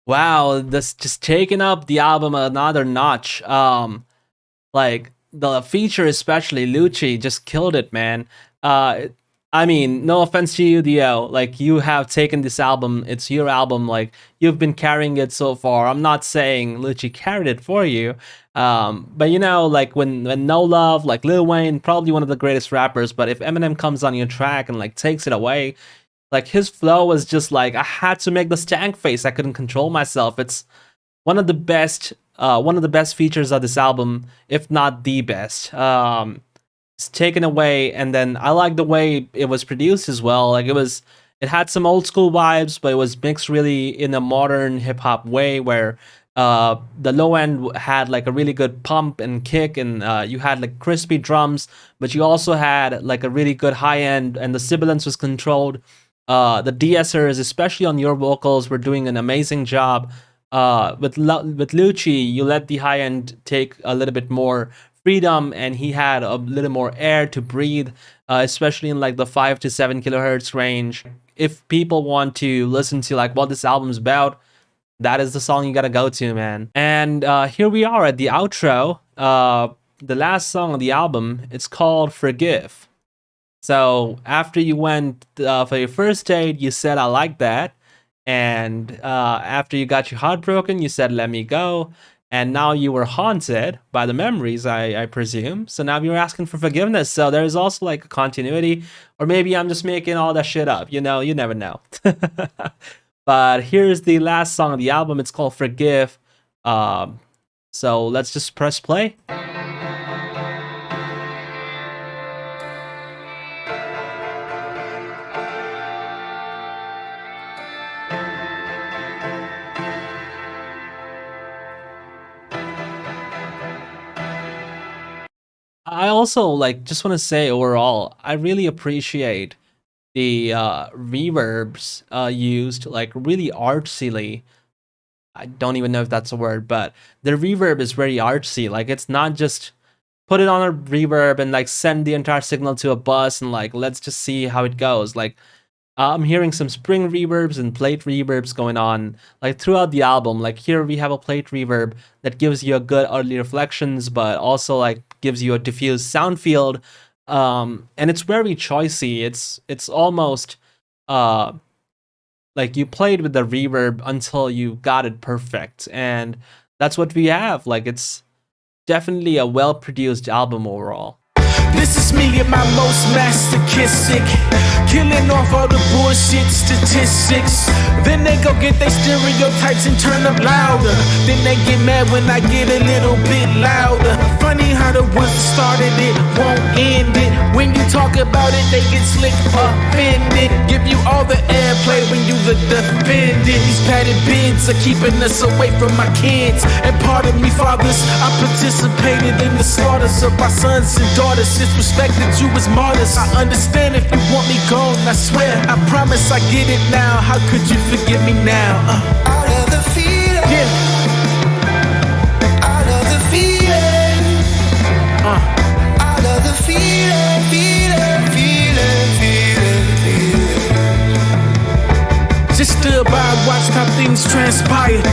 Wow, this just taking up the album another notch. Like the feature, especially Lucci, just killed it, man. I mean, no offense to you, Dio. Like, you have taken this album, it's your album. Like, you've been carrying it so far. I'm not saying Lucci carried it for you. But you know, like when No Love, like Lil Wayne, probably one of the greatest rappers. But if Eminem comes on your track and like takes it away. Like, his flow was just like, I had to make the stank face. I couldn't control myself. It's one of the best features of this album, if not the best. It's taken away, and then I like the way it was produced as well. Like, it had some old school vibes, but it was mixed really in a modern hip hop way, where the low end had like a really good pump and kick, and you had like crispy drums, but you also had like a really good high end, and the sibilance was controlled. The de-essers, especially on your vocals, were doing an amazing job. With Lucci, you let the high end take a little bit more freedom, and he had a little more air to breathe, especially in like the 5 to 7 kilohertz range. If people want to listen to like what this album's about, that is the song you gotta go to, man. And here we are at the outro. The last song on the album, it's called Forgive. So after you went for your first date, you said, I like that. And after you got your heart broken, you said, let me go. And now you were haunted by the memories, I presume. So now you're asking for forgiveness. So there's also like a continuity. Or maybe I'm just making all that shit up. You know, you never know. But here's the last song of the album. It's called Forgive. So let's just press play. I also like just want to say overall, I really appreciate the reverbs used, like really artsily. I don't even know if that's a word, but the reverb is very artsy. Like, it's not just put it on a reverb and like send the entire signal to a bus and like let's just see how it goes. Like, I'm hearing some spring reverbs and plate reverbs going on like throughout the album. Like, here we have a plate reverb that gives you a good early reflections, but also like gives you a diffused sound field. And it's very choicy. It's almost like you played with the reverb until you got it perfect, and that's what we have. Like, it's definitely a well-produced album overall. This is me at my most masochistic, killing off off all the bullshit statistics. Then they go get their stereotypes and turn up louder. Then they get mad when I get a little bit louder. Funny how the ones that started it won't end it. When you talk about it, they get slick offended. Give you all the airplay when you the defendant. These padded bids are keeping us away from my kids. And part of me, fathers, I participated in the slaughters of my sons and daughters. Disrespected you as martyrs. I understand if you want me gone, I swear. I promise I get it now. How could you forgive me now? Out of the feeling. Yeah. Out of the feeling. Out of the feeling, feeling, feeling, feeling, feeling. Just stood by and watched how things transpired.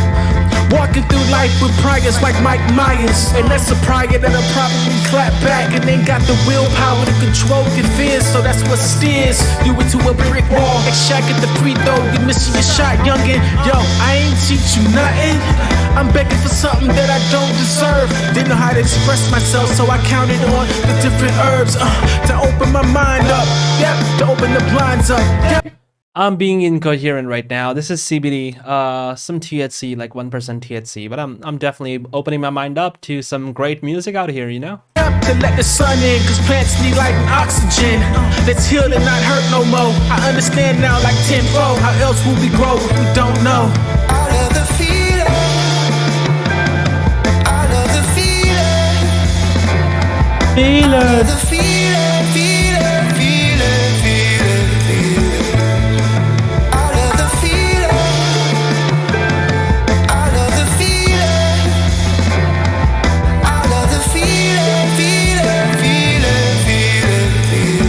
Walking through life with priors like Mike Myers. And that's a prior that'll probably clap back and ain't got the willpower to control your fears. So that's what steers you into a brick wall. Like Shaq at the free throw, you missing your shot, youngin'. Yo, I ain't teach you nothing. I'm begging for something that I don't deserve. Didn't know how to express myself, so I counted on the different herbs to open my mind up. Yep, to open the blinds up. Yep. I'm being incoherent right now. This is CBD, some THC, like 1% THC, but I'm definitely opening my mind up to some great music out here, you know? To let the sun in, cause plants need light and oxygen. Let's heal and not hurt no more. I understand now like tenfold. How else will we grow if we don't know? Out of the feeling. Out of the feeling. Out of the feeling, feeling, feeling, feeling, feeling. Out of the feeling. Out of the feeling. Out of the feeling, feeling, feeling, feeling, feeling.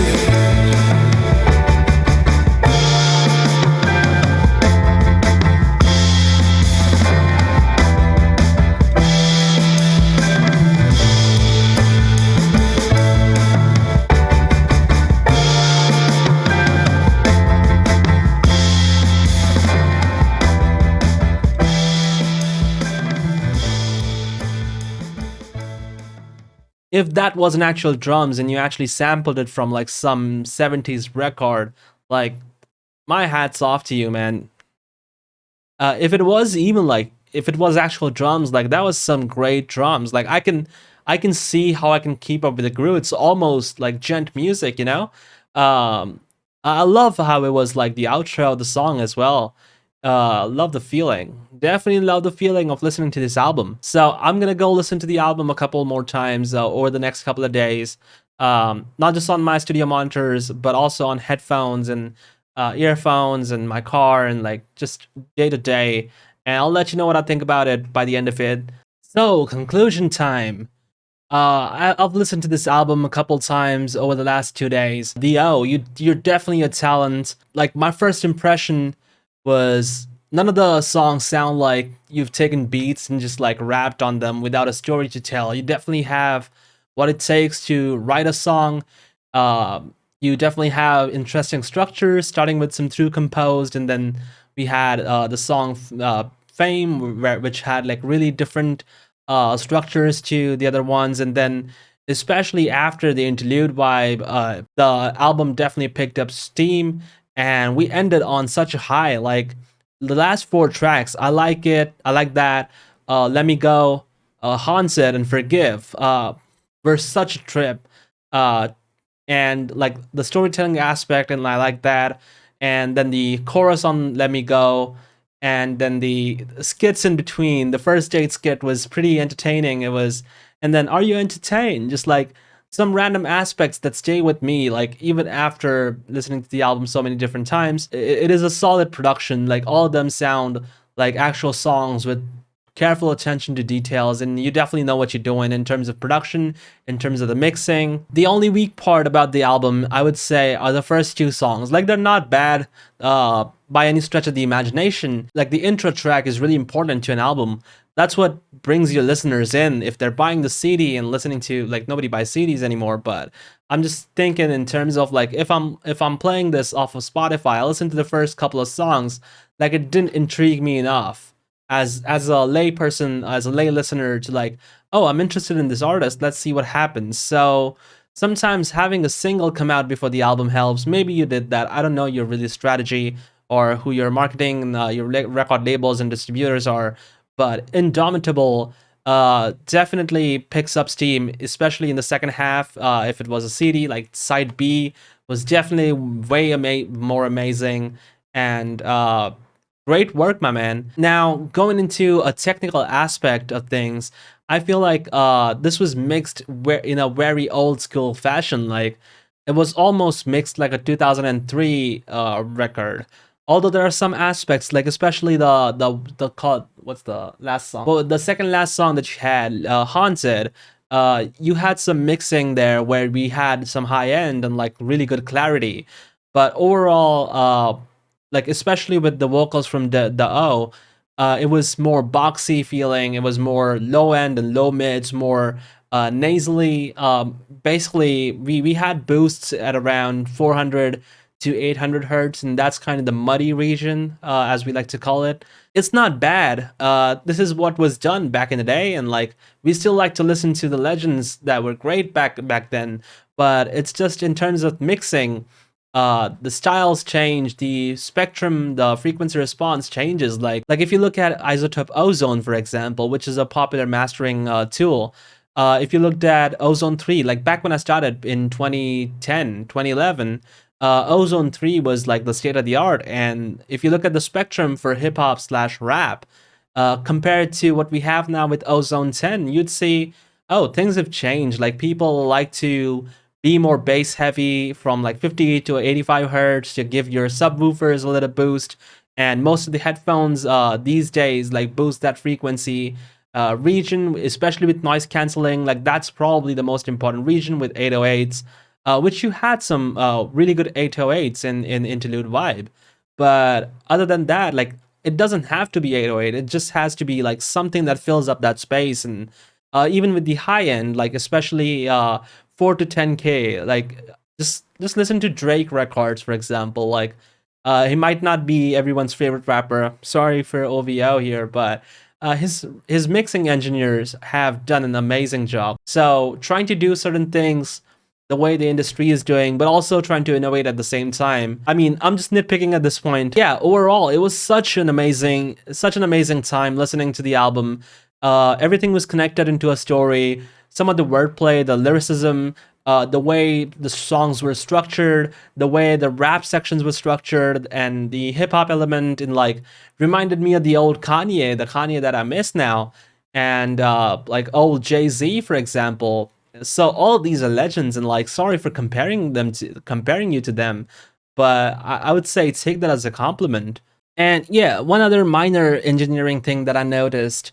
If that wasn't actual drums and you actually sampled it from like some 70s record, like, my hat's off to you, man. If it was even like, if it was actual drums, like, that was some great drums. Like, I can see how I can keep up with the groove. It's almost like gent music, you know? I love how it was like the outro of the song as well. Love the feeling. Definitely love the feeling of listening to this album. So I'm gonna go listen to the album a couple more times over the next couple of days. Not just on my studio monitors, but also on headphones and earphones and my car and like just day to day. And I'll let you know what I think about it by the end of it. So conclusion time. I've listened to this album a couple times over the last 2 days. You're definitely a talent. Like, my first impression was none of the songs sound like you've taken beats and just like rapped on them without a story to tell. You definitely have what it takes to write a song. You definitely have interesting structures, starting with some Through Composed, and then we had the song Fame, which had like really different structures to the other ones, and then especially after the interlude vibe, the album definitely picked up steam, and we ended on such a high. Like, the last 4 tracks, I like it. I like that. Let Me Go, Haunted, and Forgive were such a trip. And like the storytelling aspect, and I like that. And then the chorus on Let Me Go, and then the skits in between. The first date skit was pretty entertaining. It was, and then Are You Entertained? Just like some random aspects that stay with me, like even after listening to the album so many different times. It is a solid production. Like, all of them sound like actual songs with careful attention to details, and you definitely know what you're doing in terms of production, in terms of the mixing. The only weak part about the album, I would say, are the first 2 songs. Like, they're not bad by any stretch of the imagination. Like, the intro track is really important to an album. That's what brings your listeners in. If they're buying the CD and listening to, like, nobody buys CDs anymore, but I'm just thinking in terms of like, if I'm playing this off of Spotify, I listen to the first couple of songs, like, it didn't intrigue me enough as a lay person, as a lay listener, to like, oh, I'm interested in this artist, let's see what happens. So sometimes having a single come out before the album helps. Maybe you did that. I don't know your release strategy or who your marketing, your record labels and distributors are, but Indomitable definitely picks up steam, especially in the second half. If it was a CD, like side B was definitely way more amazing, and great work, my man. Now, going into a technical aspect of things, I feel like this was mixed in a very old school fashion. Like, it was almost mixed like a 2003 record. Although there are some aspects, like especially the what's the last song? Well, the second last song that you had, Haunted. You had some mixing there where we had some high end and like really good clarity, but overall, like especially with the vocals from the O, it was more boxy feeling. It was more low end and low mids, more nasally. Basically, we had boosts at around 400 to 800 hertz, and that's kind of the muddy region, as we like to call it. It's not bad. This is what was done back in the day, and like we still like to listen to the legends that were great back then. But it's just in terms of mixing, the styles change, the spectrum, the frequency response changes. Like if you look at Isotope Ozone, for example, which is a popular mastering tool. If you looked at Ozone 3, like back when I started in 2010, 2011, Ozone 3 was like the state of the art. And if you look at the spectrum for hip hop slash rap, compared to what we have now with Ozone 10, you'd see, oh, things have changed. Like people like to be more bass heavy from like 50 to 85 hertz to give your subwoofers a little boost. And most of the headphones these days like boost that frequency region, especially with noise canceling. Like that's probably the most important region with 808s, which you had some really good 808s in Interlude Vibe. But other than that, like it doesn't have to be 808. It just has to be like something that fills up that space. And even with the high end, like especially 4 to 10K, like just listen to Drake records, for example. Like he might not be everyone's favorite rapper. Sorry for OVO here, but his mixing engineers have done an amazing job. So trying to do certain things the way the industry is doing, but also trying to innovate at the same time. I mean, I'm just nitpicking at this point. Yeah, overall, it was such an amazing time listening to the album. Everything was connected into a story. Some of the wordplay, the lyricism, the way the songs were structured, the way the rap sections were structured, and the hip hop element in like reminded me of the old Kanye, the Kanye that I miss now, and like old Jay-Z, for example. So all these are legends, and like sorry for comparing you to them, but I would say take that as a compliment. And yeah, one other minor engineering thing that I noticed,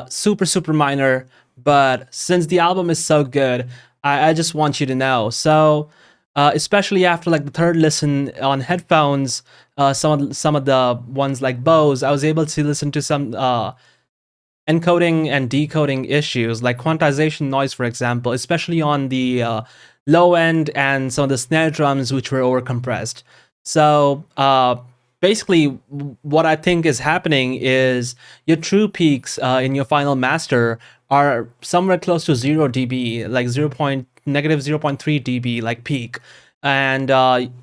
super minor, but since the album is so good, I just want you to know. So especially after like the third listen on headphones, some of the ones like Bose, I was able to listen to some encoding and decoding issues like quantization noise, for example, especially on the low end, and some of the snare drums which were overcompressed. So basically what I think is happening is your true peaks in your final master are somewhere close to 0 dB, like negative 0.3 dB, like peak. And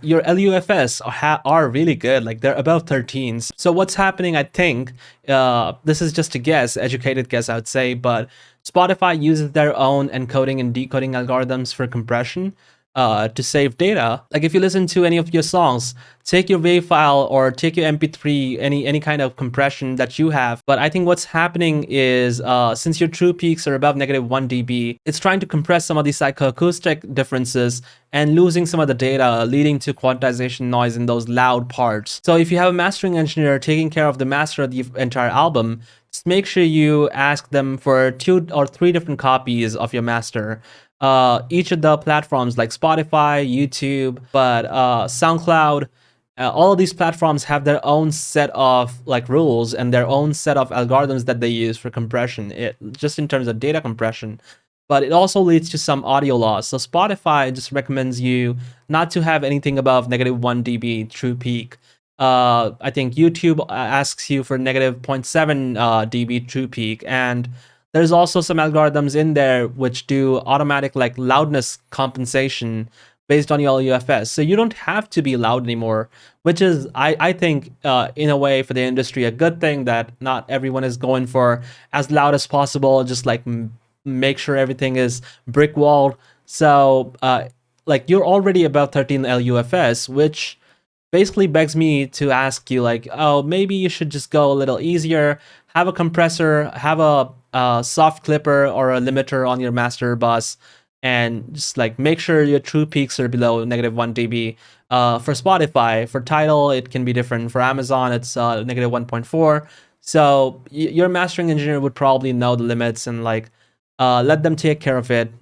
your LUFS are really good, like they're above 13s. So what's happening, I think, this is just a guess, educated guess I would say, but Spotify uses their own encoding and decoding algorithms for compression to save data. Like if you listen to any of your songs, take your WAV file or take your MP3, any kind of compression that you have. But I think what's happening is since your true peaks are above negative 1 dB, it's trying to compress some of the psychoacoustic differences and losing some of the data, leading to quantization noise in those loud parts. So if you have a mastering engineer taking care of the master of the entire album, just make sure you ask them for 2 or 3 different copies of your master. Each of the platforms like Spotify, YouTube, but SoundCloud, all of these platforms have their own set of like rules and their own set of algorithms that they use for compression, just in terms of data compression. But it also leads to some audio loss. So Spotify just recommends you not to have anything above negative 1 dB true peak. I think YouTube asks you for negative 0.7 dB true peak, and there's also some algorithms in there which do automatic like loudness compensation based on your UFS. So you don't have to be loud anymore, which is, I think, in a way for the industry, a good thing that not everyone is going for as loud as possible, just like make sure everything is brick walled. So, like you're already above 13 LUFS, which basically begs me to ask you like, oh, maybe you should just go a little easier, have a compressor, have a soft clipper or a limiter on your master bus, and just like make sure your true peaks are below -1 dB. For Spotify, for Tidal, it can be different. For Amazon, it's -1.4. So your mastering engineer would probably know the limits and like let them take care of it.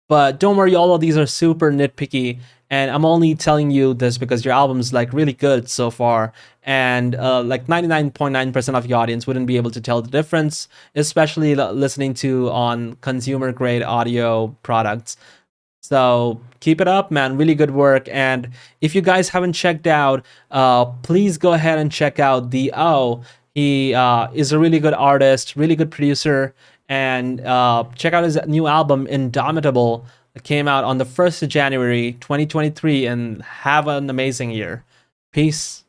But don't worry, all of these are super nitpicky, and I'm only telling you this because your album's like really good so far, and like 99.9% of your audience wouldn't be able to tell the difference, especially listening to on consumer grade audio products. So keep it up, man. Really good work. And if you guys haven't checked out, please go ahead and check out the O. He is a really good artist, really good producer, and check out his new album, Indomitable. It came out on the 1st of January, 2023, and have an amazing year. Peace.